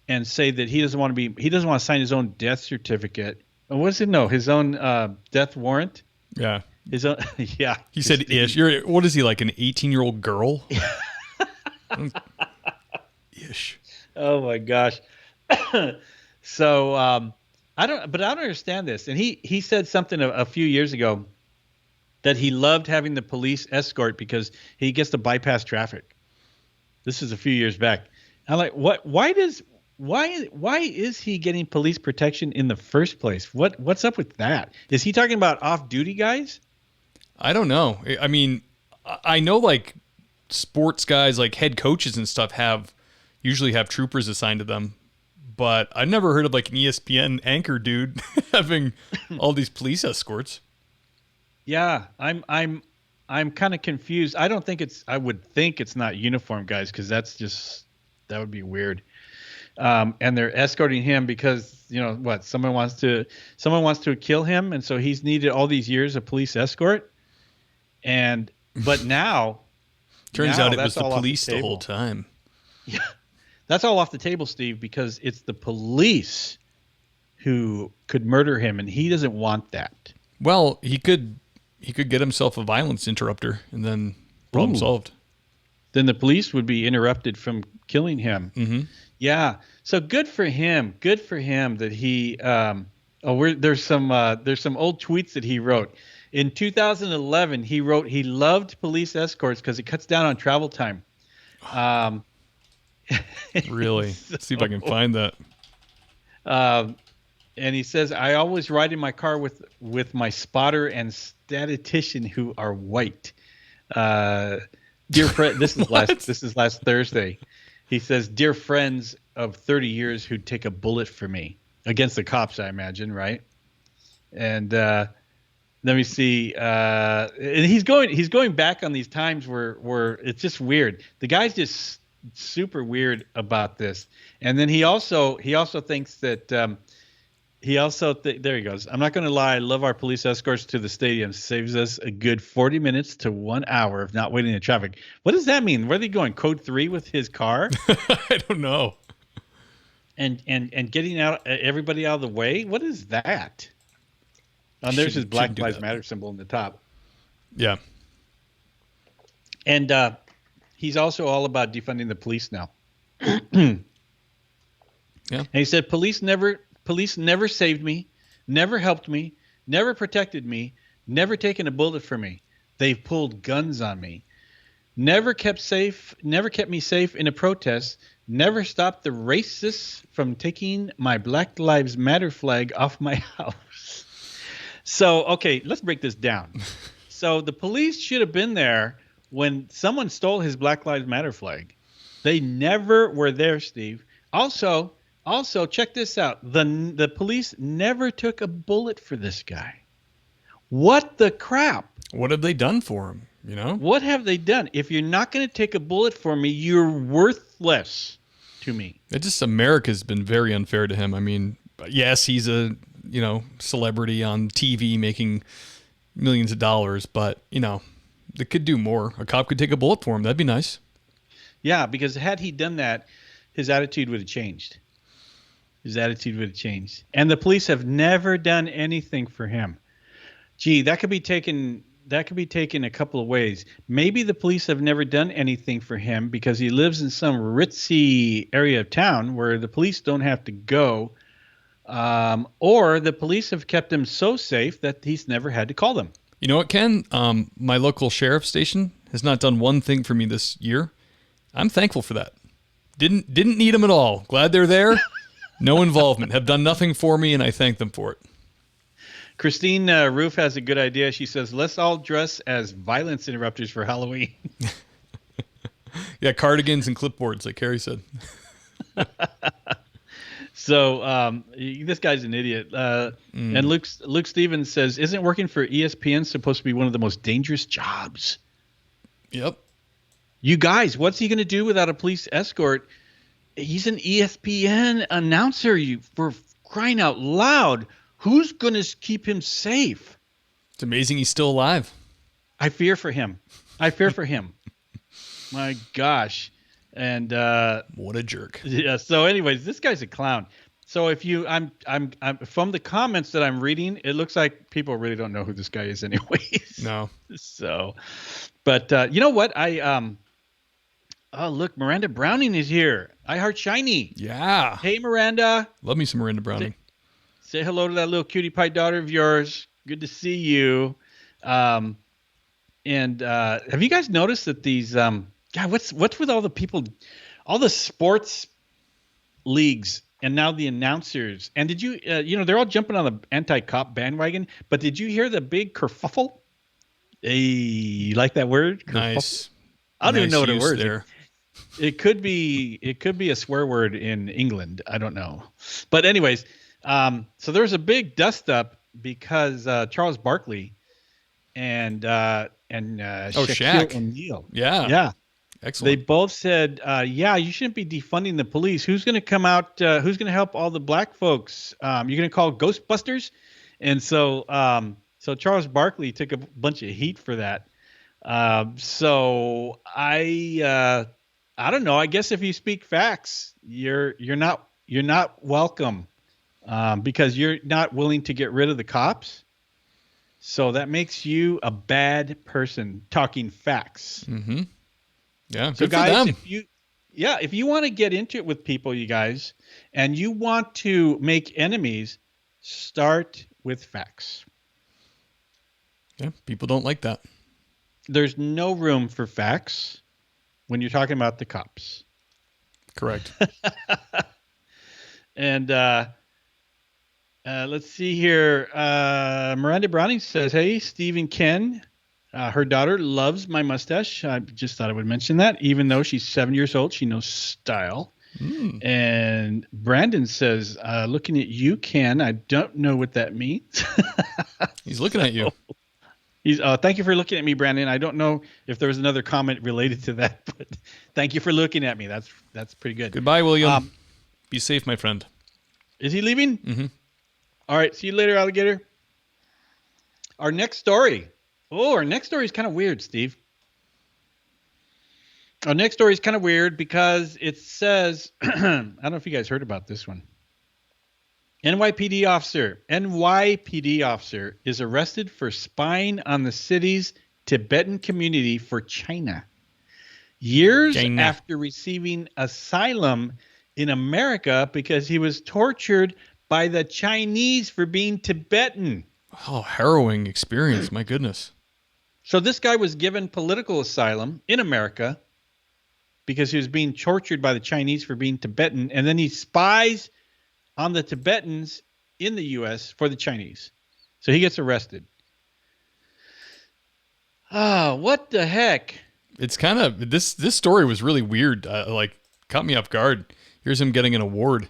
and say that he doesn't want to sign his own death certificate. What is it? No, his own death warrant. Yeah. His own, yeah. He said ish. What is he, like an 18-year-old girl? Ish. Oh my gosh. So I don't understand this. And he said something a few years ago that he loved having the police escort because he gets to bypass traffic. This is a few years back. I'm like, what? Why is he getting police protection in the first place? What's up with that? Is he talking about off-duty guys? I don't know. I mean, I know like sports guys, like head coaches and stuff usually have troopers assigned to them, but I've never heard of like an ESPN anchor dude having all these police escorts. Yeah, I'm kind of confused. I would think it's not uniform guys because that would be weird. And they're escorting him because someone wants to kill him, and so he's needed all these years of police escort. But now turns out it was the police the whole time. Yeah, that's all off the table, Steve, because it's the police who could murder him, and he doesn't want that. Well, he could get himself a violence interrupter, and then problem solved. Then the police would be interrupted from killing him. Mm-hmm. Yeah. So good for him. Good for him that he. There's some old tweets that he wrote. In 2011, he wrote he loved police escorts because it cuts down on travel time. Really? Let's see if I can find that. And he says, I always ride in my car with my spotter and statistician who are white. Dear friend, this is last Thursday. He says, dear friends of 30 years who'd take a bullet for me against the cops, I imagine, right? And let me see. And he's going back on these times where it's just weird. The guy's just super weird about this. And then he also thinks that there he goes. I'm not going to lie. I love our police escorts to the stadium. Saves us a good 40 minutes to 1 hour of not waiting in traffic. What does that mean? Where are they going? Code 3 with his car? I don't know. And getting everybody out of the way? What is that? Oh, there's his Black Lives Matter symbol in the top. Yeah. And he's also all about defunding the police now. Yeah. And he said, police never saved me, never helped me, never protected me, never taken a bullet for me. They've pulled guns on me. Never kept me safe in a protest, never stopped the racists from taking my Black Lives Matter flag off my house. So, okay, let's break this down. So the police should have been there when someone stole his Black Lives Matter flag. They never were there, Steve. Also, check this out. The police never took a bullet for this guy. What the crap? What have they done for him? What have they done? If you're not going to take a bullet for me, you're worthless to me. It just America's been very unfair to him. I mean, yes, he's a celebrity on TV making millions of dollars, but they could do more. A cop could take a bullet for him. That'd be nice. Yeah, because had he done that, his attitude would have changed. And the police have never done anything for him. Gee, that could be taken that could be taken a couple of ways. Maybe the police have never done anything for him because he lives in some ritzy area of town where the police don't have to go. Or the police have kept him so safe that he's never had to call them. You know what, Ken? My local sheriff station has not done one thing for me this year. I'm thankful for that. Didn't need them at all. Glad they're there. No involvement. Have done nothing for me, and I thank them for it. Christine Roof has a good idea. She says, let's all dress as violence interrupters for Halloween. Yeah, cardigans and clipboards, like Carrie said. So this guy's an idiot. And Luke Stevens says, isn't working for ESPN supposed to be one of the most dangerous jobs? Yep. You guys, what's he going to do without a police escort? He's an ESPN announcer, for crying out loud. Who's going to keep him safe? It's amazing he's still alive. I fear for him. My gosh. And what a jerk. Yeah. So anyways, this guy's a clown. So if I'm from the comments that I'm reading, it looks like people really don't know who this guy is anyways. No. So, but you know what? Oh, look, Miranda Browning is here. I Heart Shiny. Yeah. Hey, Miranda. Love me some Miranda Browning. Say hello to that little cutie pie daughter of yours. Good to see you. And have you guys noticed that these God, what's with all the people, all the sports leagues, and now the announcers? And did you they're all jumping on the anti-cop bandwagon? But did you hear the big kerfuffle? Hey, you like that word? Kerfuffle? Nice. I don't even know what it word there. It could be a swear word in England. I don't know. But anyways. So there was a big dust up because Charles Barkley and Shaquille O'Neal. Yeah. Excellent. They both said, you shouldn't be defunding the police. Who's going to come out? Who's going to help all the black folks? You're going to call Ghostbusters? And so Charles Barkley took a bunch of heat for that. So I don't know. I guess if you speak facts, you're not welcome. Because you're not willing to get rid of the cops. So that makes you a bad person talking facts. Mm-hmm. Yeah. So good guys, for them. if you want to get into it with people, you guys, and you want to make enemies, start with facts. Yeah. People don't like that. There's no room for facts when you're talking about the cops. Correct. And, let's see here. Miranda Browning says, hey, Steve and Ken. Her daughter loves my mustache. I just thought I would mention that. Even though she's 7 years old, she knows style. And Brandon says, looking at you, Ken, I don't know what that means. He's looking at you. He's thank you for looking at me, Brandon. I don't know if there was another comment related to that, but thank you for looking at me. That's pretty good. Goodbye, William. Be safe, my friend. Is he leaving? Mm-hmm. All right. See you later, alligator. Our next story. Oh, our next story is kind of weird, Steve. Our next story is kind of weird because it says, I don't know if you guys heard about this one. NYPD officer is arrested for spying on the city's Tibetan community for China. Years after receiving asylum in America because he was tortured by the Chinese for being Tibetan. Oh, harrowing experience. My goodness. So this guy was given political asylum in America because he was being tortured by the Chinese for being Tibetan. And then he spies on the Tibetans in the U.S. for the Chinese. So he gets arrested. Ah, what the heck? It's kind of, this story was really weird. Caught me off guard. Here's him getting an award.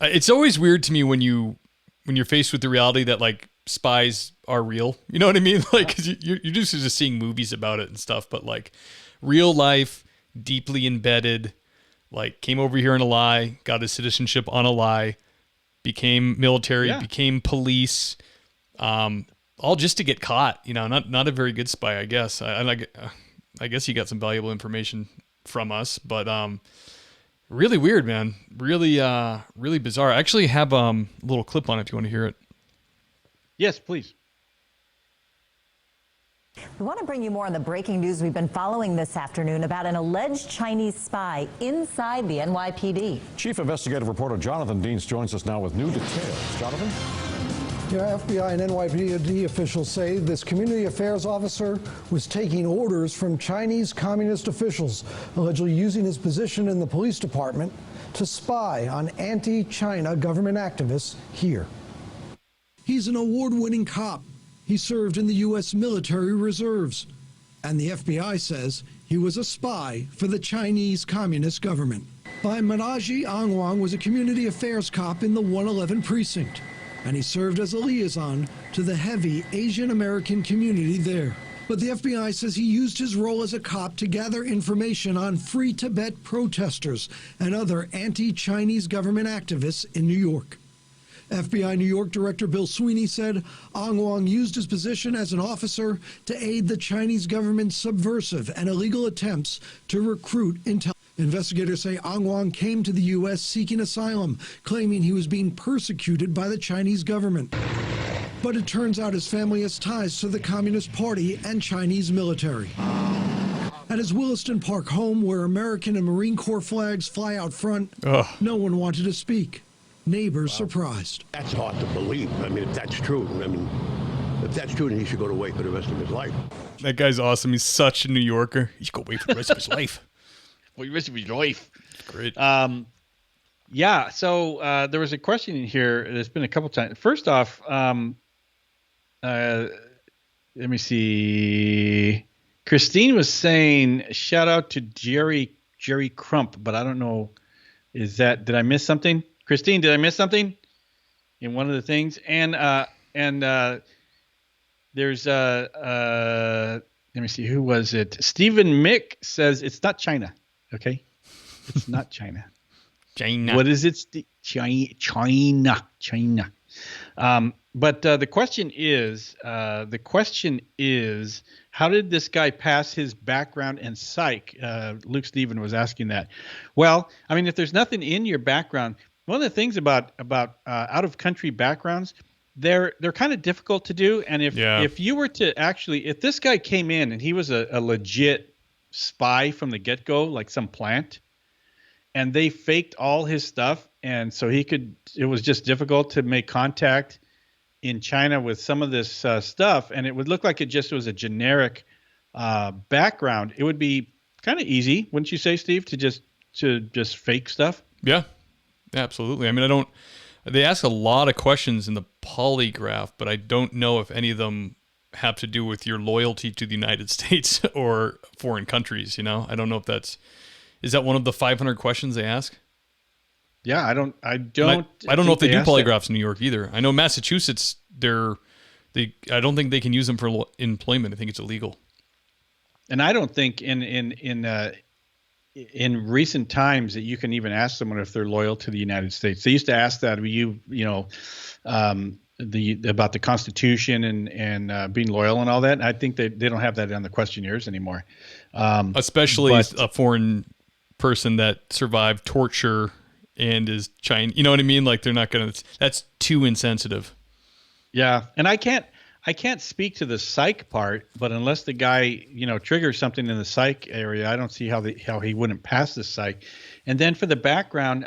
It's always weird to me when you're faced with the reality that like spies are real. You know what I mean? Like, 'cause you're just seeing movies about it and stuff, but like real life, deeply embedded, like came over here on a lie, got his citizenship on a lie, became military, became police, all just to get caught. You know, not a very good spy, I guess. I guess he got some valuable information from us, but really weird, man. Really, really bizarre. I actually have a little clip on it if you want to hear it. Yes, please. We want to bring you more on the breaking news we've been following this afternoon about an alleged Chinese spy inside the NYPD. Chief Investigative Reporter Jonathan Deans joins us now with new details. Jonathan? Yeah, FBI and NYPD officials say this community affairs officer was taking orders from Chinese communist officials, allegedly using his position in the police department to spy on anti-China government activists here. He's an award-winning cop. He served in the U.S. military reserves. And the FBI says he was a spy for the Chinese Communist government. Manaji Angwang was a community affairs cop in the 111 precinct, and he served as a liaison to the heavy Asian American community there. But the FBI says he used his role as a cop to gather information on Free Tibet protesters and other anti-Chinese government activists in New York. FBI New York Director Bill Sweeney said Angwang used his position as an officer to aid the Chinese government's subversive and illegal attempts to recruit intelligence. Investigators say Angwang came to the U.S. seeking asylum, claiming he was being persecuted by the Chinese government. But it turns out his family has ties to the Communist Party and Chinese military. At his Williston Park home, where American and Marine Corps flags fly out front, no one wanted to speak. Neighbors surprised. That's hard to believe. I mean, if that's true, if that's true, then he should go away for the rest of his life. That guy's awesome. He's such a New Yorker. He should go away for the rest of his life. For the rest of his life. Great. Yeah. So there was a question in here. There's been a couple times. First off, let me see. Christine was saying, shout out to Jerry Crump, but I don't know. Did I miss something? Christine, did I miss something in one of the things? And there's let me see, who was it? Stephen Mick says it's not China. Okay, it's not China. China. What is it? China. But the question is, how did this guy pass his background and psych? Luke Steven was asking that. Well, I mean, if there's nothing in your background, one of the things about out of country backgrounds, they're kind of difficult to do. And if you were to if this guy came in and he was a legit spy from the get go, like some plant, and they faked all his stuff, and so it was just difficult to make contact in China with some of this stuff, and it would look like it just was a generic background. It would be kind of easy, wouldn't you say, Steve, to just fake stuff? Yeah. Absolutely. I mean, they ask a lot of questions in the polygraph, but I don't know if any of them have to do with your loyalty to the United States or foreign countries. I don't know if is that one of the 500 questions they ask? Yeah, I don't know if they do polygraphs in New York either. I know Massachusetts, I don't think they can use them for employment. I think it's illegal. And I don't think in recent times that you can even ask someone if they're loyal to the United States. They used to ask that about the Constitution and being loyal and all that. And I think they don't have that on the questionnaires anymore. Especially a foreign person that survived torture and is Chinese. You know what I mean? Like they're not going to. That's too insensitive. Yeah, and I can't speak to the psych part, but unless the guy, triggers something in the psych area, I don't see how he wouldn't pass the psych. And then for the background,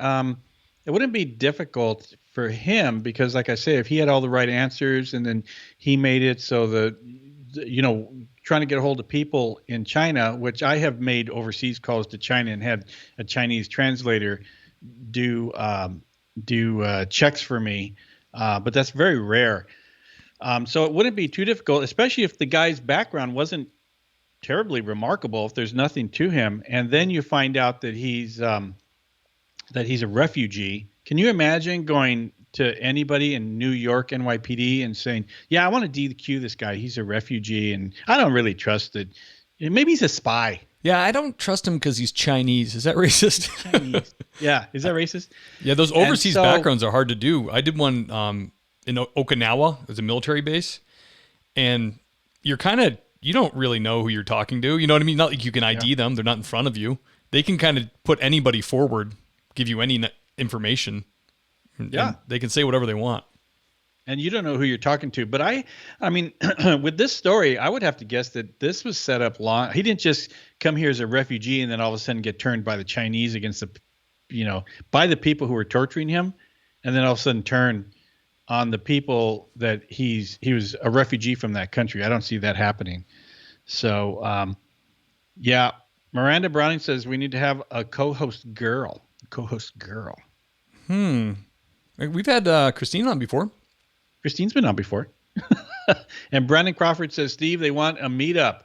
it wouldn't be difficult for him because, like I say, if he had all the right answers and then he made it so trying to get a hold of people in China, which I have made overseas calls to China and had a Chinese translator do checks for me, but that's very rare. So it wouldn't be too difficult, especially if the guy's background wasn't terribly remarkable, if there's nothing to him. And then you find out that he's a refugee. Can you imagine going to anybody in New York NYPD and saying, yeah, I want to DQ this guy. He's a refugee and I don't really trust it. Maybe he's a spy. Yeah, I don't trust him because he's Chinese. Is that racist? Chinese. Yeah. Is that racist? Yeah, those overseas backgrounds are hard to do. I did one in Okinawa. It was a military base. And you don't really know who you're talking to. You know what I mean? Not like you can ID them. They're not in front of you. They can kind of put anybody forward, give you any information. Yeah. And they can say whatever they want. and you don't know who you're talking to. But I mean, with this story, I would have to guess that this was set up long. He didn't just come here as a refugee and then all of a sudden get turned by the Chinese against by the people who were torturing him, and then all of a sudden turn on the people that he was a refugee from that country. I don't see that happening. So, yeah, Miranda Browning says we need to have a co-host girl. We've had Christine on before. Christine's been on before. And Brandon Crawford says, Steve, they want a meetup.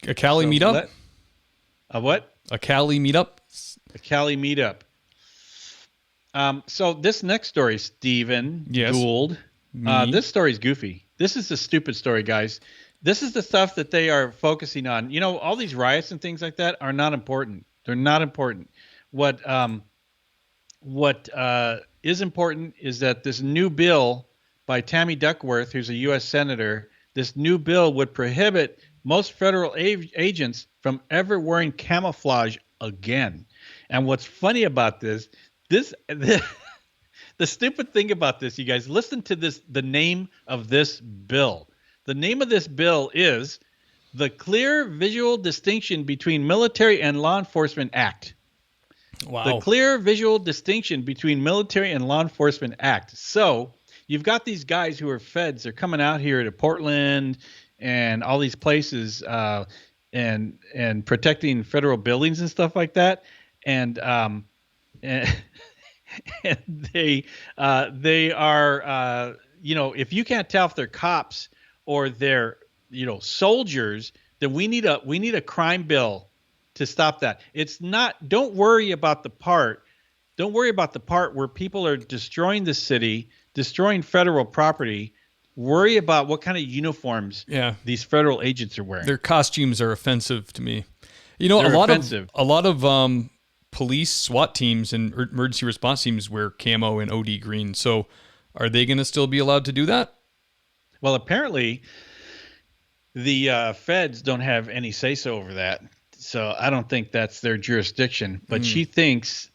A Cali meetup? A what? A Cali meetup? A Cali meetup. So this next story, Stephen Gould, this story's goofy. This is the stupid story, guys. This is the stuff that they are focusing on. You know, all these riots and things like that are not important. They're not important. What is important is that this new bill by Tammy Duckworth, who's a U.S. Senator, this new bill would prohibit most federal agents from ever wearing camouflage again. And what's funny about the stupid thing about this, you guys, listen to this, the name of this bill. The name of this bill is the Clear Visual Distinction Between Military and Law Enforcement Act. Wow. The Clear Visual Distinction Between Military and Law Enforcement Act. So you've got these guys who are feds. They're coming out here to Portland and all these places and protecting federal buildings and stuff like that. And they are if you can't tell if they're cops or they're soldiers, then we need a crime bill to stop that. It's not. Don't worry about the part where people are destroying the city, destroying federal property. Worry about what kind of uniforms these federal agents are wearing. Their costumes are offensive to me. They're a lot offensive. of police SWAT teams and emergency response teams wear camo and OD green. So are they going to still be allowed to do that? Well, apparently the feds don't have any say-so over that. So I don't think that's their jurisdiction, but she thinks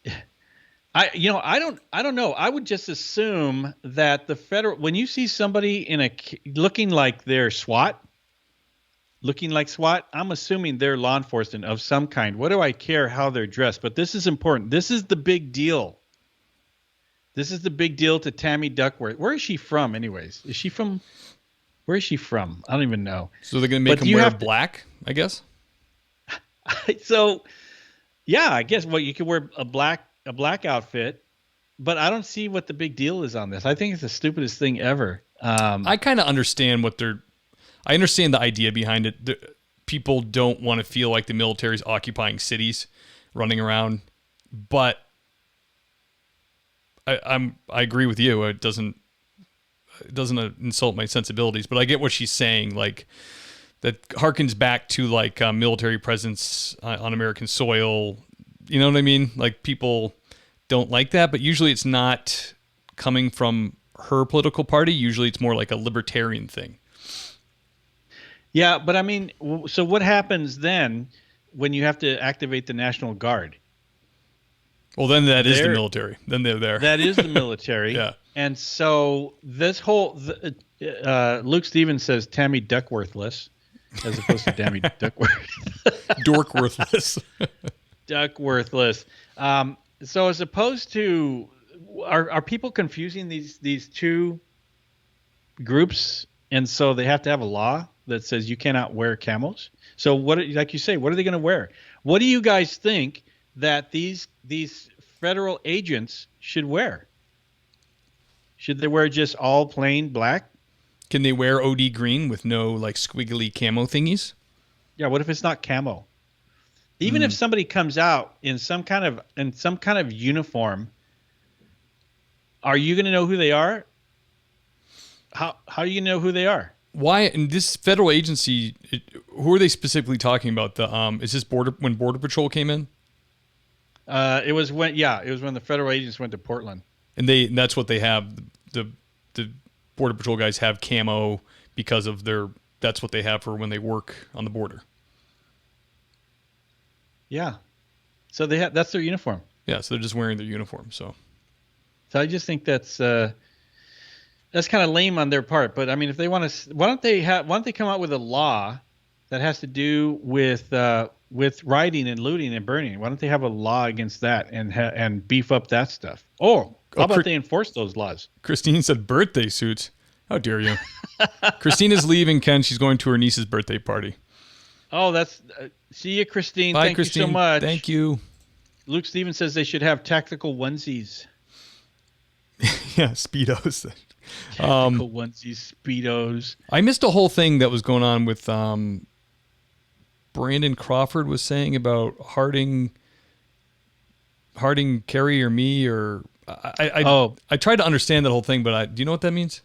I don't know. I would just assume that the federal, when you see somebody looking like SWAT, I'm assuming they're law enforcement of some kind. What do I care how they're dressed? But this is important. This is the big deal. This is the big deal to Tammy Duckworth. Where is she from anyways? Where is she from? I don't even know. So they're going to make them wear black, I guess? So, yeah, I guess you could wear a black outfit, but I don't see what the big deal is on this. I think it's the stupidest thing ever. I kind of understand I understand the idea behind it. People don't want to feel like the military's occupying cities, running around, but I agree with you. It doesn't insult my sensibilities, but I get what she's saying. Like, that harkens back to like military presence on American soil. You know what I mean? Like, people don't like that, but usually it's not coming from her political party. Usually it's more like a libertarian thing. Yeah, but I mean, so what happens then when you have to activate the National Guard? Well, then that is the military. Then they're there. That is the military. Yeah. And so this whole Luke Stevens says Tammy Duckworthless as opposed to Tammy Duckworth. Dorkworthless. Duckworthless. So as opposed to, are people confusing these two groups, and so they have to have a law that says you cannot wear camos? So like you say, what are they going to wear? What do you guys think that these federal agents should wear? Should they wear just all plain black? Can they wear OD green with no like squiggly camo thingies? Yeah. What if it's not camo? Even if somebody comes out in some kind of uniform, are you going to know who they are? How are you going to know who they are? Why? And this federal agency, who are they specifically talking about? Is this when Border Patrol came in? It was when the federal agents went to Portland. And that's what they have. The Border Patrol guys have camo because of that's what they have for when they work on the border. Yeah. So that's their uniform. Yeah, so they're just wearing their uniform. So I just think that's That's kind of lame on their part. But I mean, if they want to, why don't they come out with a law that has to do with rioting and looting and burning? Why don't they have a law against that and beef up that stuff? Or how about they enforce those laws? Christine said birthday suits. How dare you? Christine is leaving, Ken. She's going to her niece's birthday party. Oh, that's see you, Christine. Bye, Thank Christine. you so much. Thank you. Luke Stevens says they should have tactical onesies. Yeah, Speedos. Tactical onesies, Speedos. I missed a whole thing that was going on with Brandon Crawford was saying about Harding, Kerry, or me, or I tried to understand that whole thing, but do you know what that means?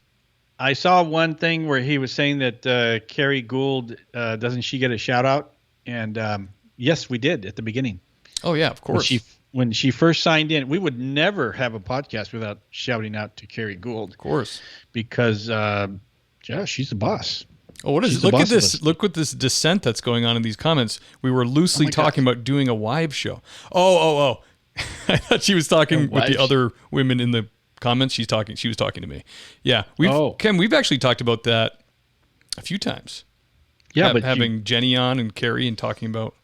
I saw one thing where he was saying that Carrie Gould, doesn't she get a shout out? And yes, we did at the begingetting. Oh yeah, of course. When she first signed in, we would never have a podcast without shouting out to Carrie Gould. Of course. Because she's the boss. Oh, what is it? Look at this. Look at this dissent that's going on in these comments. We were loosely talking about doing a wives show. Oh. I thought she was talking with the other women in the comments. She was talking to me. Yeah. Ken, we've actually talked about that a few times. Yeah, but having Jenny on and Carrie and talking about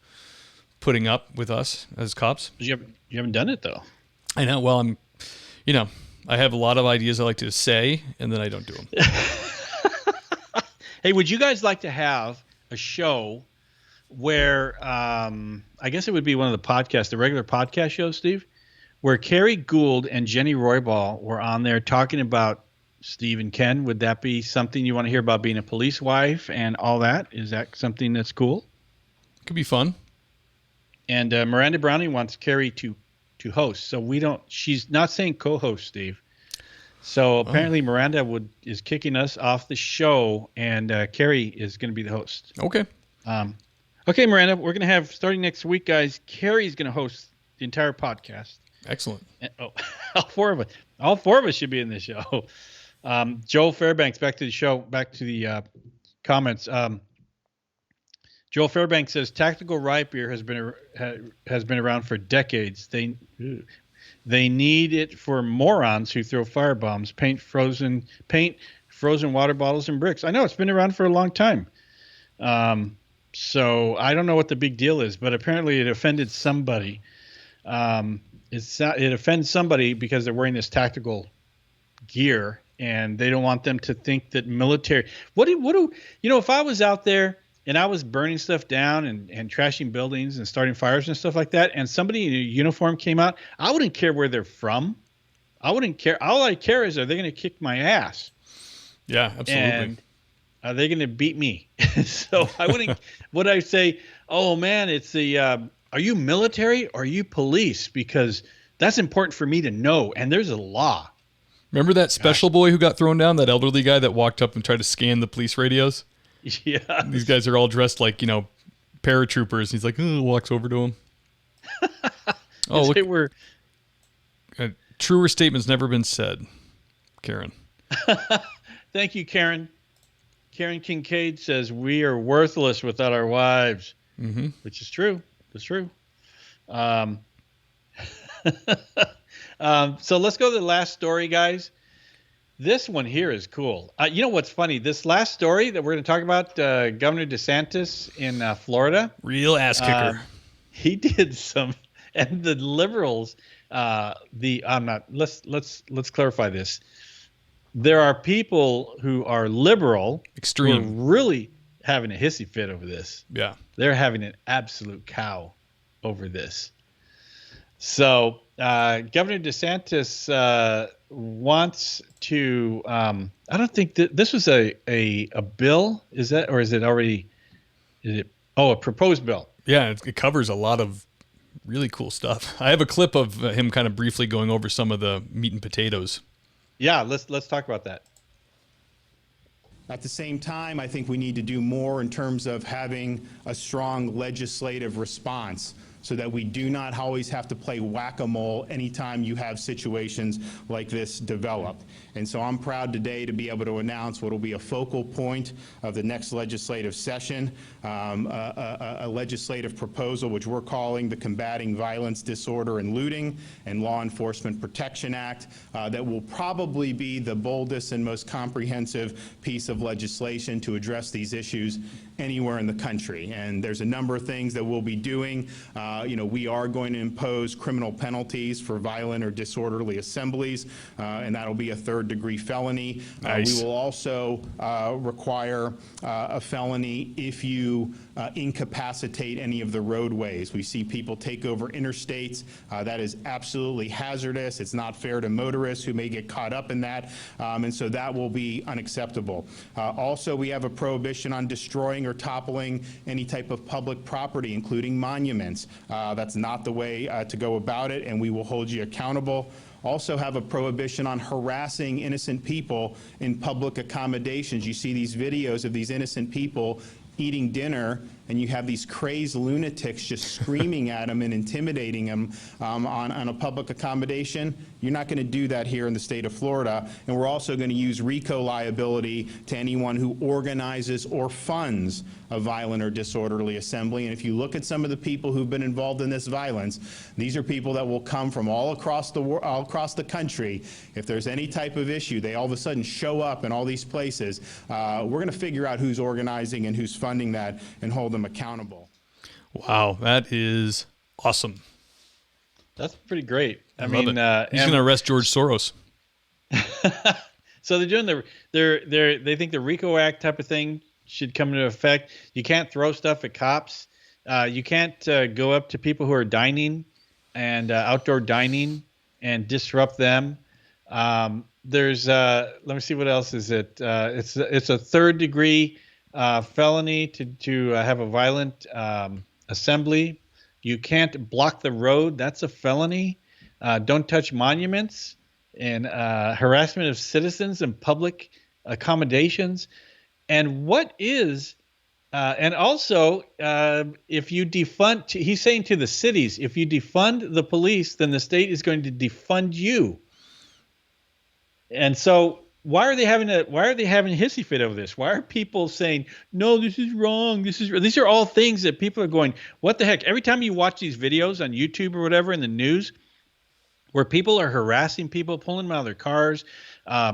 putting up with us as cops. You haven't done it though. I know. Well, I have a lot of ideas I like to say, and then I don't do them. Hey, would you guys like to have a show where I guess it would be one of the regular podcast shows, Steve, where Carrie Gould and Jenny Roybal were on there talking about Steve and Ken? Would that be something you want to hear about, being a police wife and all that? Is that something that's cool? Could be fun. And Miranda Browning wants Carrie to host. So she's not saying co-host, Steve. So apparently Miranda is kicking us off the show, and Carrie is going to be the host. Okay. Okay, Miranda, we're going to have, starting next week, guys, Carrie's going to host the entire podcast. Excellent. And, all four of us should be in this show. Joel Fairbanks, back to the comments. Joel Fairbanks says tactical riot beer has been around for decades. They need it for morons who throw firebombs, paint, frozen water bottles, and bricks. I know it's been around for a long time. So I don't know what the big deal is, but apparently it offended somebody. It offends somebody because they're wearing this tactical gear, and they don't want them to think that military. If I was out there and I was burning stuff down and trashing buildings and starting fires and stuff like that, and somebody in a uniform came out, I wouldn't care where they're from. I wouldn't care. All I care is, are they going to kick my ass? Yeah, absolutely. And are they going to beat me? So I wouldn't. Would I say, oh man, it's are you military or are you police? Because that's important for me to know. And there's a law. Remember that special boy who got thrown down? That elderly guy that walked up and tried to scan the police radios? Yeah. These guys are all dressed like, paratroopers. He's like, walks over to him. Oh, look. A truer statement's never been said, Karen. Thank you, Karen. Karen Kincaid says, we are worthless without our wives, which is true. It's true. So let's go to the last story, guys. This one here is cool. You know what's funny? This last story that we're going to talk about, Governor DeSantis in Florida. Real ass kicker. He did some, and the liberals, let's clarify this. There are people who are liberal, extreme, who are really having a hissy fit over this. Yeah. They're having an absolute cow over this. So Governor DeSantis wants to. I don't think that this was a bill. Is that, or is it already? A proposed bill? Yeah, it covers a lot of really cool stuff. I have a clip of him kind of briefly going over some of the meat and potatoes. Yeah, let's talk about that. At the same time, I think we need to do more in terms of having a strong legislative response so that we do not always have to play whack-a-mole anytime you have situations like this develop. And so I'm proud today to be able to announce what will be a focal point of the next legislative session, a legislative proposal which we're calling the Combating Violence, Disorder, and Looting and Law Enforcement Protection Act, that will probably be the boldest and most comprehensive piece of legislation to address these issues anywhere in the country. And there's a number of things that we'll be doing. We are going to impose criminal penalties for violent or disorderly assemblies, and that'll be a third-degree felony. Nice. We will also require a felony if you incapacitate any of the roadways. We see people take over interstates. That is absolutely hazardous. It's not fair to motorists who may get caught up in that, and so that will be unacceptable. Also, we have a prohibition on destroying or toppling any type of public property, including monuments. That's not the way to go about it, and we will hold you accountable. Also have a prohibition on harassing innocent people in public accommodations. You see these videos of these innocent people eating dinner, and you have these crazed lunatics just screaming at them and intimidating them on a public accommodation. You're not going to do that here in the state of Florida. And we're also going to use RICO liability to anyone who organizes or funds a violent or disorderly assembly. And if you look at some of the people who've been involved in this violence, these are people that will come from all across the country. If there's any type of issue, they all of a sudden show up in all these places. We're going to figure out who's organizing and who's funding that and hold them accountable. Wow, that is awesome. That's pretty great. I love mean, it. He's going to arrest George Soros. So they're doing they think the RICO Act type of thing should come into effect. You can't throw stuff at cops. You can't go up to people who are dining and outdoor dining and disrupt them. There's let me see, what else is it? It's a third degree felony to have a violent assembly. You can't block the road. That's a felony. Don't touch monuments, and harassment of citizens in public accommodations. And what is, and also, if you defund, he's saying to the cities, if you defund the police, then the state is going to defund you. And so why are they having a hissy fit over this? Why are people saying, no, this is wrong? These are all things that people are going, what the heck? Every time you watch these videos on YouTube or whatever in the news, where people are harassing people, pulling them out of their cars,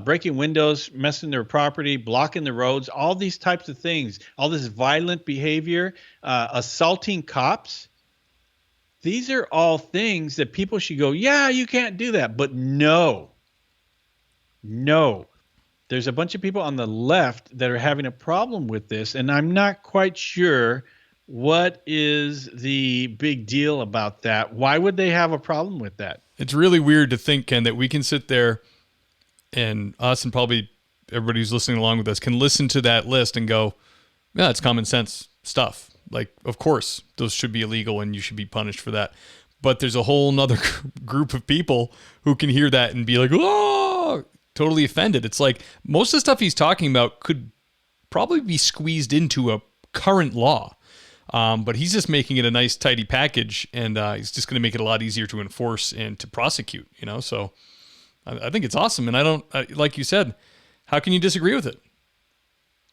breaking windows, messing their property, blocking the roads, all these types of things, all this violent behavior, assaulting cops. These are all things that people should go, yeah, you can't do that. But no. There's a bunch of people on the left that are having a problem with this, and I'm not quite sure what is the big deal about that. Why would they have a problem with that? It's really weird to think, Ken, that we can sit there and us and probably everybody who's listening along with us can listen to that list and go, yeah, it's common sense stuff. Like, of course, those should be illegal and you should be punished for that. But there's a whole nother group of people who can hear that and be like, oh, totally offended. It's like most of the stuff he's talking about could probably be squeezed into a current law. But he's just making it a nice, tidy package, and he's just going to make it a lot easier to enforce and to prosecute, So I think it's awesome. And I don't, like you said, how can you disagree with it?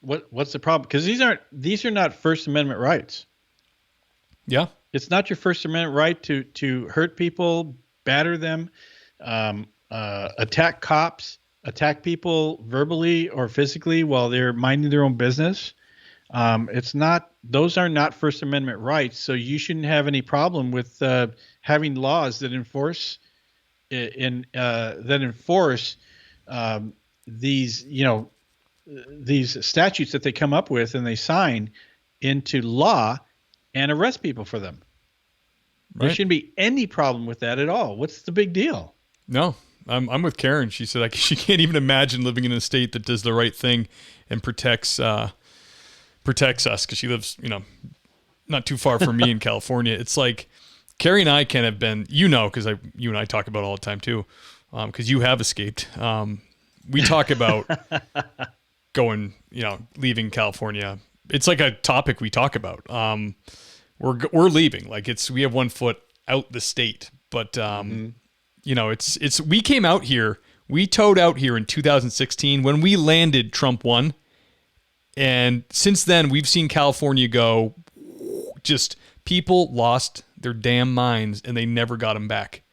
What's the problem? Because these are not First Amendment rights. Yeah. It's not your First Amendment right to hurt people, batter them, attack cops, attack people verbally or physically while they're minding their own business. Those are not First Amendment rights. So you shouldn't have any problem with having laws that enforce these statutes that they come up with and they sign into law and arrest people for them. Right. There shouldn't be any problem with that at all. What's the big deal? No, I'm with Karen. She said she can't even imagine living in a state that does the right thing and protects us, because she lives, not too far from me in California. It's like Carrie and I can have been, because you and I talk about it all the time too, because you have escaped. We talk about going, leaving California. It's like a topic we talk about. we're leaving. Like we have one foot out the state, but we came out here, we towed out here in 2016 when we landed. Trump won, and since then we've seen California go. Just people lost their damn minds and they never got them back.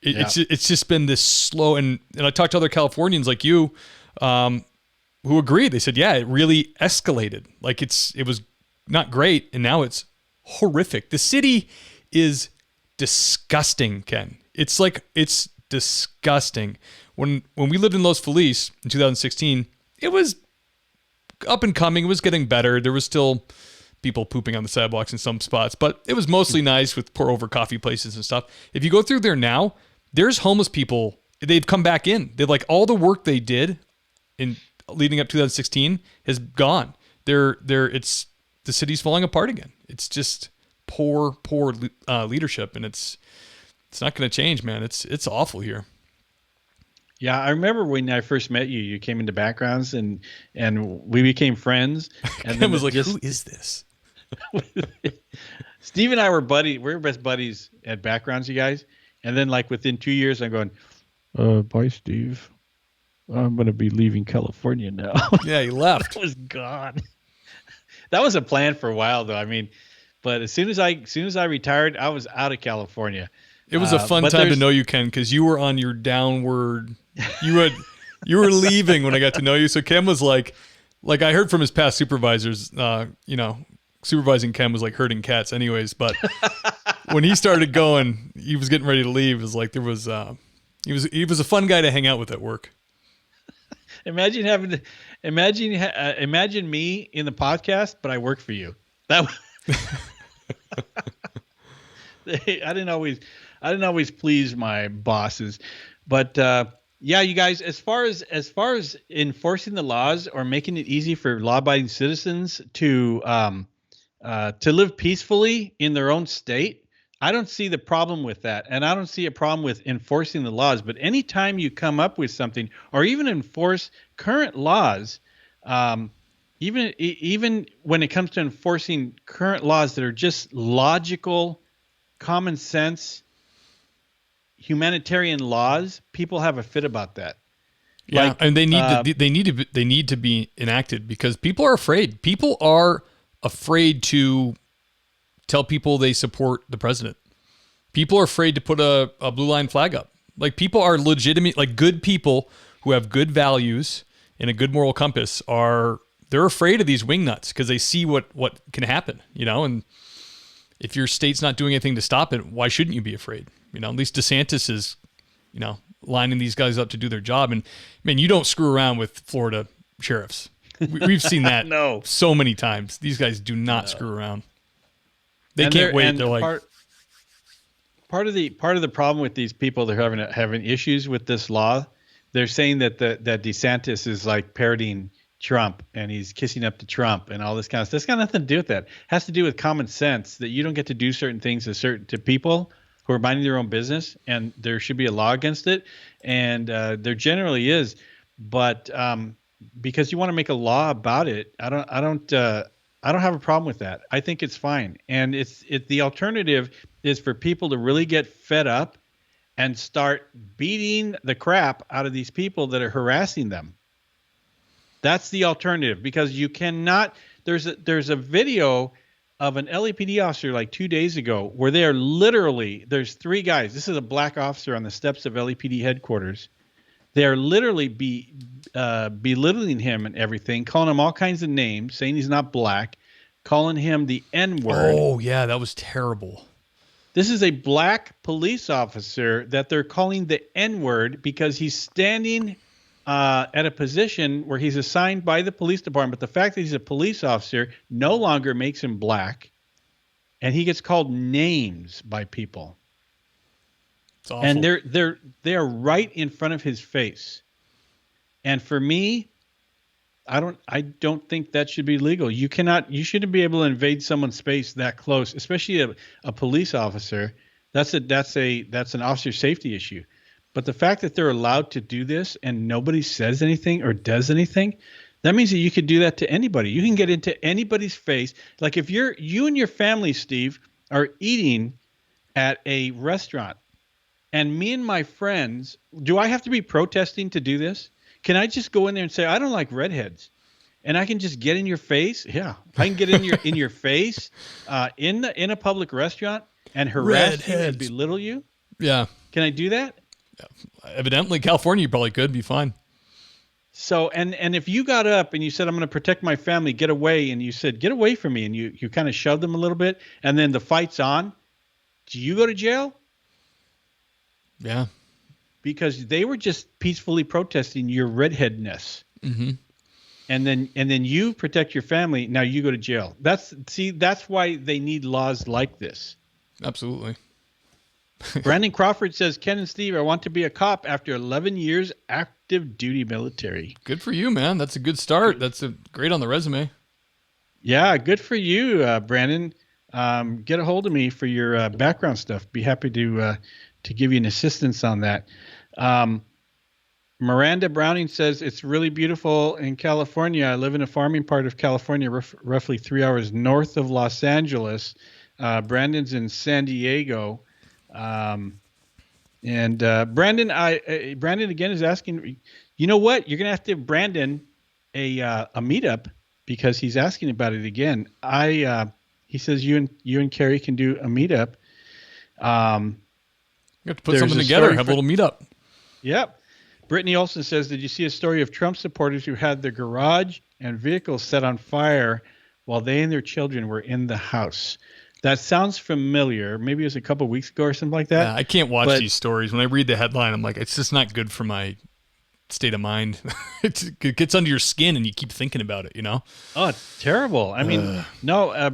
It's just been this slow, and I talked to other Californians like you, who agreed. They said, yeah, it really escalated. Like it was not great, and now it's horrific. The city is disgusting, Ken. It's disgusting. When we lived in Los Feliz in 2016, it was up and coming. It was getting better. There was still people pooping on the sidewalks in some spots, but it was mostly nice with pour over coffee places and stuff. If you go through there now, there's homeless people. They've come back in. They're like, all the work they did in leading up to 2016 has gone. The city's falling apart again. It's just poor leadership, and it's not going to change, man. It's awful here. Yeah, I remember when I first met you. You came into Backgrounds, and we became friends. And Ken was like, "Who is this?" Steve and I were buddies. We were best buddies at Backgrounds, you guys. And then, like within 2 years, I'm going, "Bye, Steve. I'm going to be leaving California now." Yeah, he left. I was gone. That was a plan for a while, though. I mean, but as soon as I retired, I was out of California. It was a fun time to know you, Ken, because you were on your downward. You were leaving when I got to know you. So Ken was like I heard from his past supervisors. Supervising Ken was like herding cats, anyways. But when he started going, he was getting ready to leave. It was like he was a fun guy to hang out with at work. Imagine me in the podcast, but I work for you. That I didn't always please my bosses, but yeah, you guys, as far as enforcing the laws or making it easy for law-abiding citizens to live peacefully in their own state, I don't see the problem with that, and I don't see a problem with enforcing the laws. But anytime you come up with something, or even enforce current laws, even when it comes to enforcing current laws that are just logical, common sense, humanitarian laws, people have a fit about that. Yeah, and they need to be enacted because people are afraid. People are afraid to tell people they support the president. People are afraid to put a blue line flag up. Like, people are legitimate, like good people who have good values and a good moral compass they're afraid of these wingnuts because they see what can happen, and if your state's not doing anything to stop it, why shouldn't you be afraid? At least DeSantis is, lining these guys up to do their job. And man, you don't screw around with Florida sheriffs. We've seen that so many times. These guys do not screw around. They can't wait. They're like part of the problem with these people. They're having issues with this law. They're saying that that DeSantis is like parodying Trump and he's kissing up to Trump and all this kind of stuff. That's got nothing to do with that. It has to do with common sense that you don't get to do certain things to people who are minding their own business, and there should be a law against it. And there generally is, but because you want to make a law about it, I don't have a problem with that. I think it's fine. And the alternative is for people to really get fed up and start beating the crap out of these people that are harassing them. That's the alternative, because you cannot. There's a video of an LAPD officer like 2 days ago where they are literally, there's three guys. This is a black officer on the steps of LAPD headquarters. They are literally belittling him and everything, calling him all kinds of names, saying he's not black, calling him the N-word. Oh yeah, that was terrible. This is a black police officer that they're calling the N-word because he's standing at a position where he's assigned by the police department. But the fact that he's a police officer no longer makes him black, and he gets called names by people. It's awful. And they are right in front of his face. And for me, I don't think that should be legal. You shouldn't be able to invade someone's space that close, especially a police officer. That's an officer safety issue. But the fact that they're allowed to do this and nobody says anything or does anything, That means that you could do that to anybody. You can get into anybody's face. Like if you and your family, Steve, are eating at a restaurant, and me and my friends, do I have to be protesting to do this? Can I just go in there and say, I don't like redheads, and I can just get in your face? Yeah, I can get in your face in a public restaurant and harass you and belittle you. Yeah. Can I do that? Yeah. Evidently, California, you probably could be fine. So, and if you got up and you said, I'm going to protect my family, get away, and you said, get away from me, and you kind of shoved them a little bit, and then the fight's on, do you go to jail? Yeah. Because they were just peacefully protesting your redheadness. Mm-hmm. And then you protect your family. Now you go to jail. That's why they need laws like this. Absolutely. Brandon Crawford says, Ken and Steve, I want to be a cop after 11 years active duty military. Good for you, man. That's a good start. That's great on the resume. Yeah, good for you, Brandon. Get a hold of me for your background stuff. Be happy to give you an assistance on that. Miranda Browning says, it's really beautiful in California. I live in a farming part of California, roughly 3 hours north of Los Angeles. Brandon's in San Diego. And Brandon again is asking, you know what? You're going to have to give Brandon a meetup because he's asking about it again. He says you and Carrie can do a meetup. You have to put something together, have a little meetup. Yep. Brittany Olson says, did you see a story of Trump supporters who had their garage and vehicles set on fire while they and their children were in the house? That sounds familiar. Maybe it was a couple of weeks ago or something like that. Yeah, I can't watch these stories. When I read the headline, I'm like, it's just not good for my state of mind. It gets under your skin and you keep thinking about it, you know? Oh, it's terrible. I mean, no,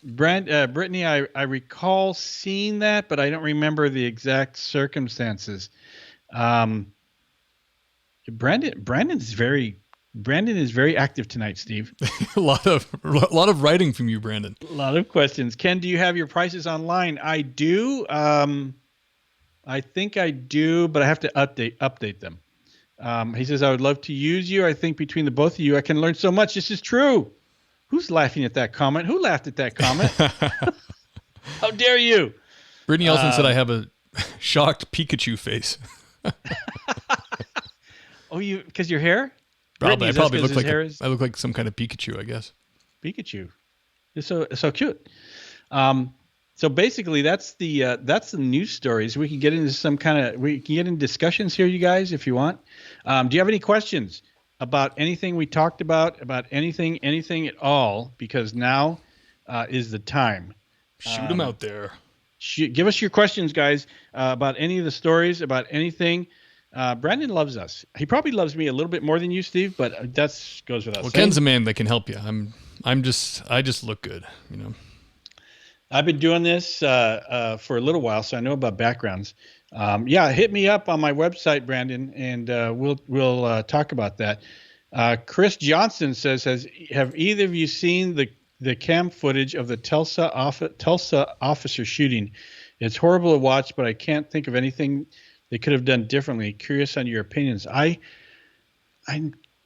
Brittany, I recall seeing that, but I don't remember the exact circumstances. Brandon is very active tonight, Steve. a lot of writing from you, Brandon. A lot of questions. Ken, do you have your prices online? I do. I think I do, but I have to update them. He says, I would love to use you. I think between the both of you, I can learn so much. This is true. Who's laughing at that comment? Who laughed at that comment? How dare you? Brittany Olsen said I have a shocked Pikachu face. Oh, because your hair? Probably. Brittany, I probably I look like some kind of Pikachu, I guess. Pikachu. It's so cute. So basically, that's the news stories. We can get into discussions here, you guys, if you want. Do you have any questions about anything we talked about anything at all? Because now is the time. Shoot them out there. Give us your questions, guys, about any of the stories, about anything. Brandon loves us. He probably loves me a little bit more than you, Steve, but that goes without saying. Well, Ken's a man that can help you. I just look good, you know. I've been doing this for a little while, so I know about backgrounds. Hit me up on my website, Brandon, and we'll talk about that. Chris Johnson says, have either of you seen the cam footage of the Tulsa officer shooting? It's horrible to watch, but I can't think of anything they could have done differently. Curious on your opinions. I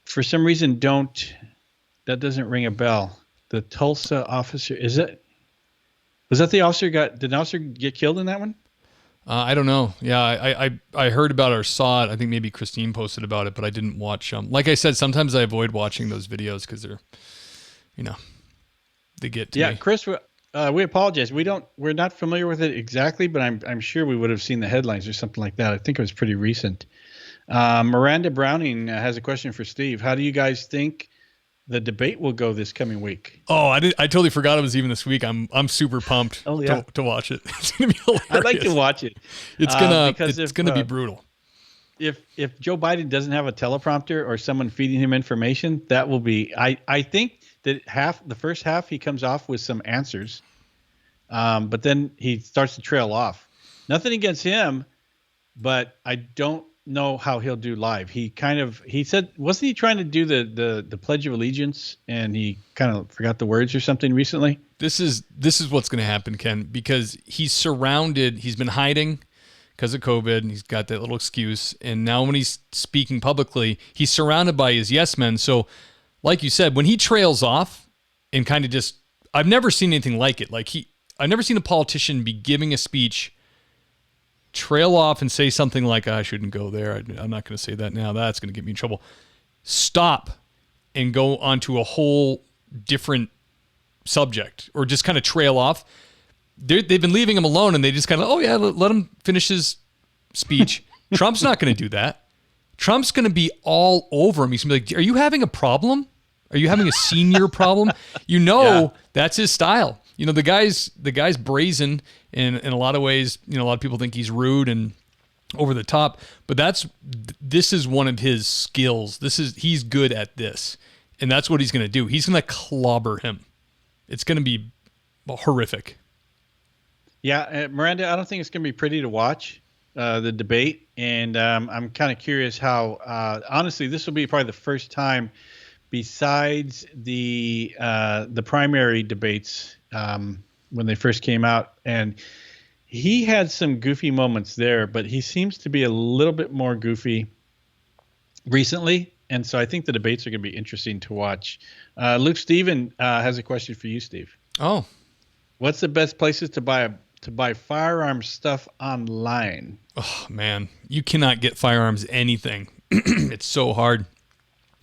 for some reason that doesn't ring a bell. The Tulsa officer, was that the officer did an officer get killed in that one? I don't know. Yeah, I heard about it or saw it. I think maybe Christine posted about it, but I didn't watch. Like I said, sometimes I avoid watching those videos because they're, they get to me. Yeah, Chris, we apologize. We're not familiar with it exactly, but I'm sure we would have seen the headlines or something like that. I think it was pretty recent. Miranda Browning has a question for Steve. How do you guys think the debate will go this coming week? Oh, I totally forgot it was even this week. I'm super pumped to watch it. It's gonna be hilarious. I'd like to watch it. It's gonna be brutal. If Joe Biden doesn't have a teleprompter or someone feeding him information, that will be. I think that the first half he comes off with some answers, but then he starts to trail off. Nothing against him, but I don't know how he'll do live. He said, wasn't he trying to do the Pledge of Allegiance and he kind of forgot the words or something recently? This is what's going to happen, Ken, because he's been hiding because of COVID, and he's got that little excuse. And now when he's speaking publicly, he's surrounded by his yes men. So, like you said, when he trails off and kind of just, I've never seen anything like it. I've never seen a politician be giving a speech, trail off and say something like, I shouldn't go there. I'm not going to say that now. That's going to get me in trouble. Stop and go onto a whole different subject, or just kind of trail off. They've been leaving him alone, and they just kind of, let him finish his speech. Trump's not going to do that. Trump's going to be all over him. He's going to be like, are you having a problem? Are you having a senior problem? That's his style. The guy's brazen in a lot of ways. A lot of people think he's rude and over the top, but this is one of his skills. He's good at this, and that's what he's going to do. He's going to clobber him. It's going to be horrific. Yeah, Miranda, I don't think it's going to be pretty to watch the debate, and I'm kind of curious how. Honestly, this will be probably the first time, besides the primary debates when they first came out, and he had some goofy moments there, but he seems to be a little bit more goofy recently, and so I think the debates are going to be interesting to watch. Luke Steven has a question for you, Steve. Oh, what's the best places to buy firearm stuff online? Oh man, you cannot get firearms anything. It's so hard.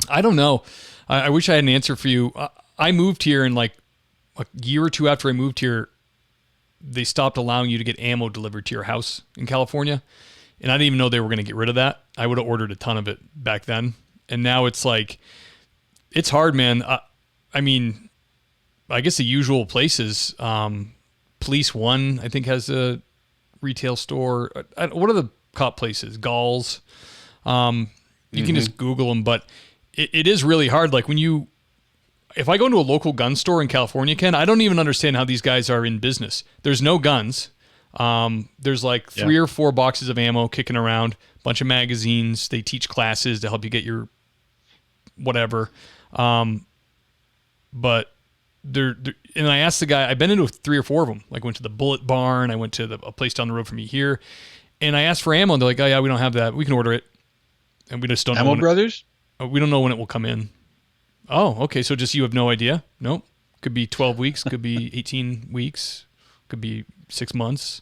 I don't know. I wish I had an answer for you. I moved here, and like a year or two after I moved here, they stopped allowing you to get ammo delivered to your house in California. And I didn't even know they were going to get rid of that. I would have ordered a ton of it back then. And now it's like, it's hard, man. I mean, I guess the usual places, Police One, I think, has a retail store. What are the cop places? Galls. You can just Google them, but it is really hard. Like if I go into a local gun store in California, Ken, I don't even understand how these guys are in business. There's no guns. There's like 3 or 4 boxes of ammo kicking around, a bunch of magazines. They teach classes to help you get your whatever. But and I asked the guy, I've been into 3 or 4 of them. Like went to the Bullet Barn. I went to a place down the road from me here, and I asked for ammo, and they're like, oh yeah, we don't have that. We can order it. And we just don't know. Ammo Brothers? We don't know when it will come in. Oh, okay. So just you have no idea? Nope. Could be 12 weeks. Could be 18 weeks. Could be 6 months.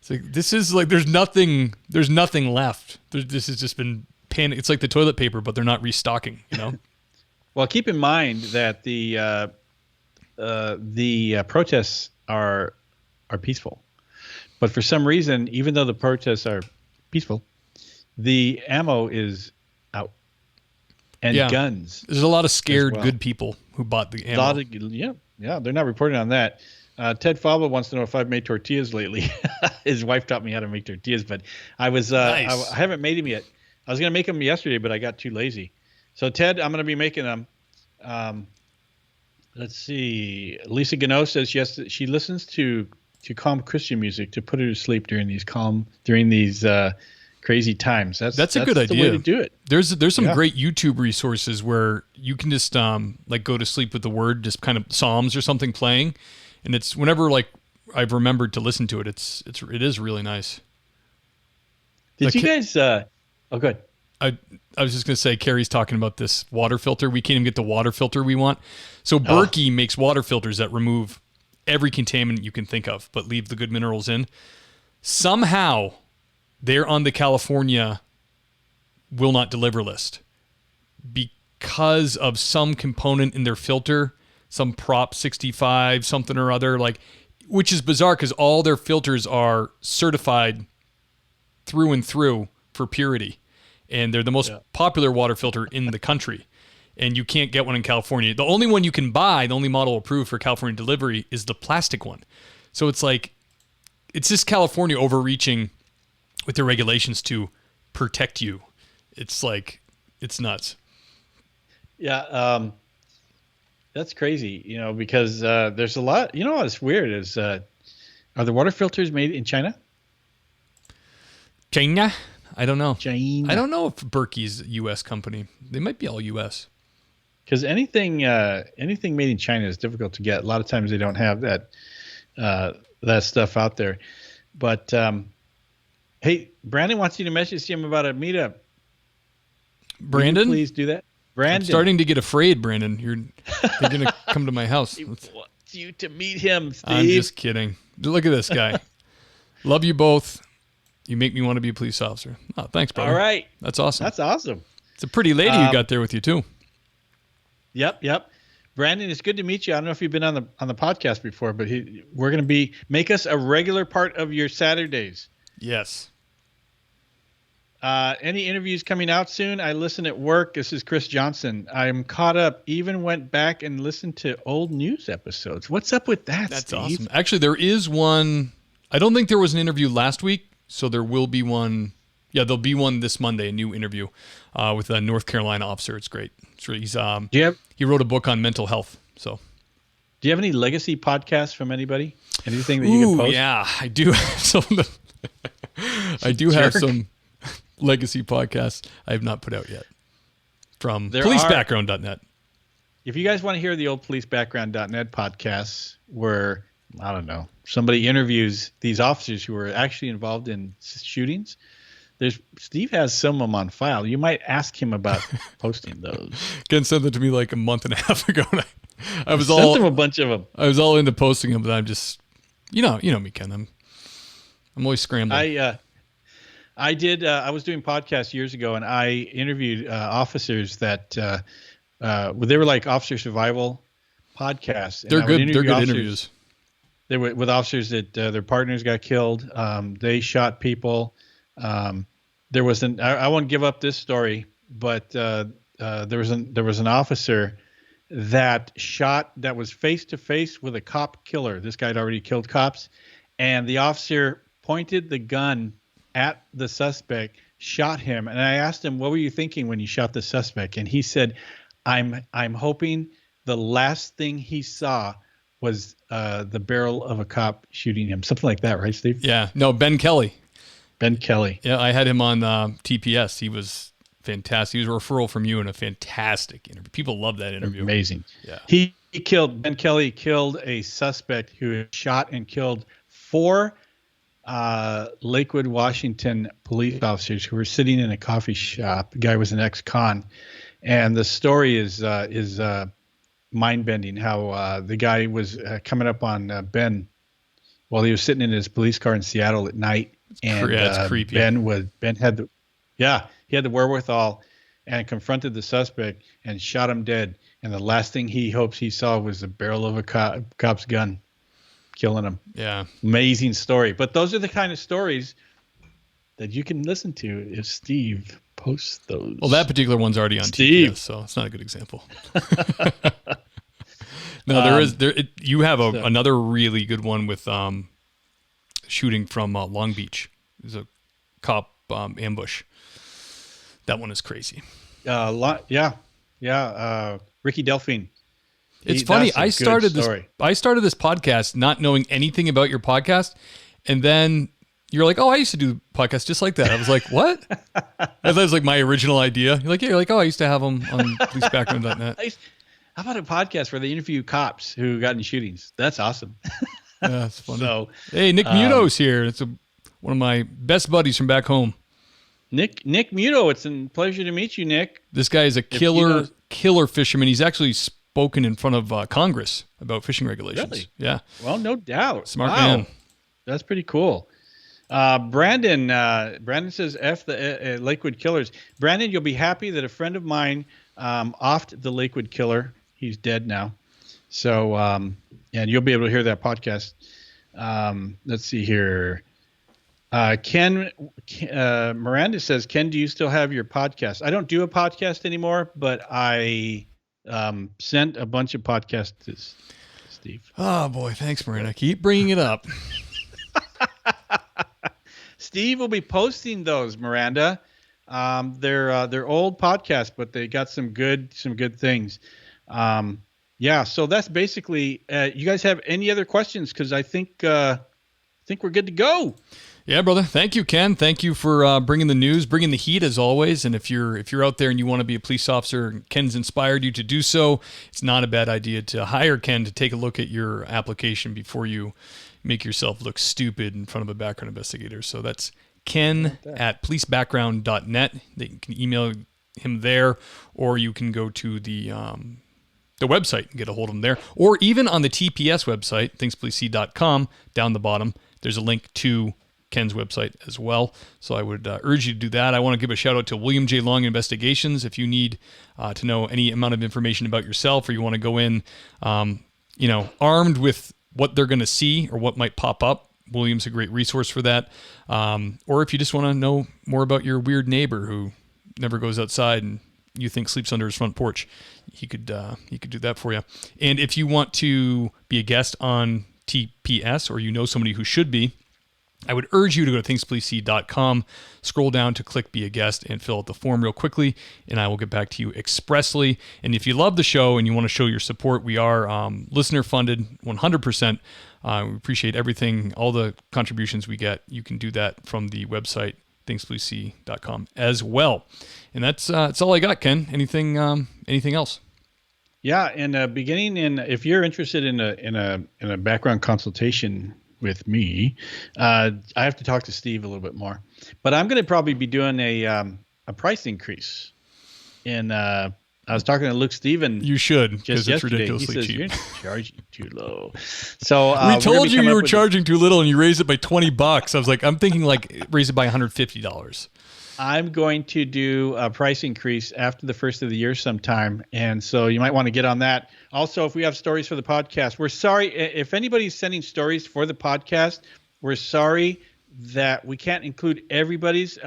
It's like, this is like, there's nothing left. This has just been panic. It's like the toilet paper, but they're not restocking, Well, keep in mind that the protests are peaceful, but for some reason, even though the protests are peaceful, the ammo is out, and guns. There's a lot of scared good people who bought the ammo. They're not reporting on that. Ted Fabla wants to know if I've made tortillas lately. His wife taught me how to make tortillas, but I was nice. I haven't made them yet. I was going to make them yesterday, but I got too lazy. So Ted, I'm going to be making them. Let's see. Lisa Gano says yes, she listens to calm Christian music to put her to sleep during these crazy times. That's a good idea. Way to do it. There's some great YouTube resources where you can just like go to sleep with the word, just kind of Psalms or something playing, and it's whenever like I've remembered to listen to it. It is really nice. Did you guys? Oh, good. I was just gonna say, Carrie's talking about this water filter. We can't even get the water filter we want. So Berkey makes water filters that remove every contaminant you can think of, but leave the good minerals in. Somehow, they're on the California will not deliver list because of some component in their filter, some Prop 65, something or other, like, which is bizarre because all their filters are certified through and through for purity. And they're the most popular water filter in the country. And you can't get one in California. The only one you can buy, the only model approved for California delivery is the plastic one. So it's like, it's just California overreaching with their regulations to protect you. It's like, it's nuts. Yeah, that's crazy, because there's a lot, what's weird is, are the water filters made in China? China? I don't know. China. I don't know if Berkey's a U.S. company. They might be all U.S. Because anything made in China is difficult to get. A lot of times they don't have that stuff out there. But Hey, Brandon wants you to message him about a meetup. Brandon, please do that. Brandon, I'm starting to get afraid, Brandon. You're going to come to my house. he wants you to meet him, Steve. I'm just kidding. Look at this guy. Love you both. You make me want to be a police officer. Oh, thanks, brother. All right. That's awesome. That's awesome. It's a pretty lady you got there with you, too. Yep. Brandon, it's good to meet you. I don't know if you've been on the podcast before, but we're going to make us a regular part of your Saturdays. Yes. Any interviews coming out soon? I listen at work. This is Chris Johnson. I'm caught up. Even went back and listened to old news episodes. What's up with that, That's Steve? awesome. Actually, there is one. I don't think there was an interview last week, so there will be one. Yeah, there'll be one this Monday, a new interview with a North Carolina officer. It's great. He wrote a book on mental health. So, do you have any legacy podcasts from anybody? Anything that you can post? Yeah, I do. I do have some legacy podcasts I have not put out yet from policebackground.net. If you guys want to hear the old policebackground.net podcasts where, I don't know, somebody interviews these officers who were actually involved in shootings, Steve has some of them on file. You might ask him about posting those. Ken sent them to me like a month and a half ago. And I was sent him a bunch of them. I was all into posting them, but I'm just, you know me, Ken. I'm always scrambling. I was doing podcasts years ago, and I interviewed officers that they were like officer survival podcasts. They're good. They're good interviews. They were with officers that their partners got killed. They shot people. There was I won't give up this story, but there was an officer that was face to face with a cop killer. This guy had already killed cops, and the officer pointed the gun at the suspect, shot him. And I asked him, "What were you thinking when you shot the suspect?" And he said, I'm hoping the last thing he saw was the barrel of a cop shooting him." Something like that, right, Steve? Yeah. No, Ben Kelly. Yeah, I had him on TPS. He was fantastic. He was a referral from you and a fantastic interview. People love that interview. Amazing. Yeah. Ben Kelly killed a suspect who shot and killed 4 Lakewood, Washington police officers who were sitting in a coffee shop. The guy was an ex-con, and the story is mind-bending. How the guy was coming up on Ben while he was sitting in his police car in Seattle at night, and it's creepy. Ben had the wherewithal and confronted the suspect and shot him dead. And the last thing he hopes he saw was the barrel of a cop's gun killing him. Yeah. Amazing story. But those are the kind of stories that you can listen to if Steve posts those. Well, that particular one's already on TPS, so it's not a good example. No, you have another really good one with shooting from Long Beach. There's a cop ambush. That one is crazy. Ricky Delphine. It's funny. I started this podcast not knowing anything about your podcast, and then you're like, "Oh, I used to do podcasts just like that." I was like, "What?" That was like my original idea. You're like, "Oh, I used to have them on policebackground.net." How about a podcast where they interview cops who got in shootings? That's awesome. Yeah, that's funny. Hey, Nick Muto's here. It's one of my best buddies from back home. Nick Muto, it's a pleasure to meet you, Nick. This guy is a killer fisherman. He's actually spoken in front of Congress about fishing regulations. Really? Yeah. Well, no doubt. Smart man. That's pretty cool. Brandon says, F the Lakewood Killers. Brandon, you'll be happy that a friend of mine offed the Lakewood Killer. He's dead now. So, and you'll be able to hear that podcast. Let's see here. Ken Miranda says, "Ken, do you still have your podcast?" I don't do a podcast anymore, but I sent a bunch of podcasts to Steve. Oh boy, thanks, Miranda. Keep bringing it up. Steve will be posting those, Miranda. They're old podcasts, but they got some good things. So that's basically. You guys have any other questions? Because I think we're good to go. Yeah, brother. Thank you, Ken. Thank you for bringing the news, bringing the heat as always. And if you're out there and you want to be a police officer, Ken's inspired you to do so. It's not a bad idea to hire Ken to take a look at your application before you make yourself look stupid in front of a background investigator. So that's ken@policebackground.net. They can email him there, or you can go to the website and get a hold of him there, or even on the TPS website, thingspolicec.com, down the bottom, there's a link to Ken's website as well. So I would urge you to do that. I want to give a shout out to William J. Long Investigations. If you need to know any amount of information about yourself, or you want to go in, armed with what they're going to see or what might pop up, William's a great resource for that. Or if you just want to know more about your weird neighbor who never goes outside and you think sleeps under his front porch, he could do that for you. And if you want to be a guest on TPS, or you know somebody who should be, I would urge you to go to thingspolicec.com, scroll down to click Be a Guest, and fill out the form real quickly, and I will get back to you expressly. And if you love the show and you want to show your support, we are listener-funded 100%. We appreciate everything, all the contributions we get. You can do that from the website, thingspolicec.com as well. And that's all I got, Ken. Anything else? Yeah, and if you're interested in a background consultation with me, I have to talk to Steve a little bit more. But I'm going to probably be doing a price increase. And I was talking to Luke Steven. You should, because it's yesterday. ridiculously He says, cheap. You're charging too low. So we told you were charging too little, and you raised it by $20. I was like, I'm thinking raise it by $150. I'm going to do a price increase after the first of the year sometime. And so you might want to get on that. Also, if we have stories for the podcast, we're sorry. If anybody's sending stories for the podcast, we're sorry that we can't include everybody's.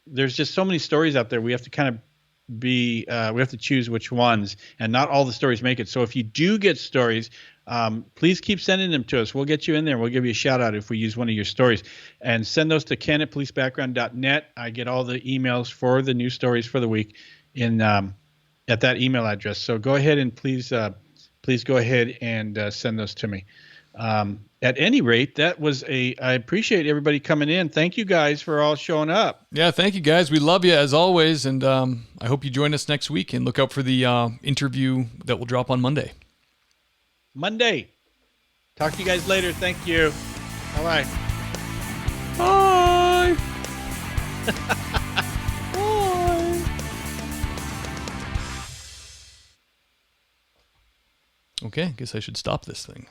There's just so many stories out there. We have to kind of we have to choose which ones, and not all the stories make it. So if you do get stories, please keep sending them to us. We'll get you in there. We'll give you a shout out if we use one of your stories, and send those to ken@policebackground.net. I get all the emails for the new stories for the week at that email address. So go ahead and please go ahead and send those to me. At any rate, I appreciate everybody coming in. Thank you guys for all showing up. Yeah, thank you guys. We love you as always. And I hope you join us next week, and look out for the interview that will drop on Monday. Talk to you guys later. Thank you. Bye-bye. Bye. Bye. Okay, I guess I should stop this thing.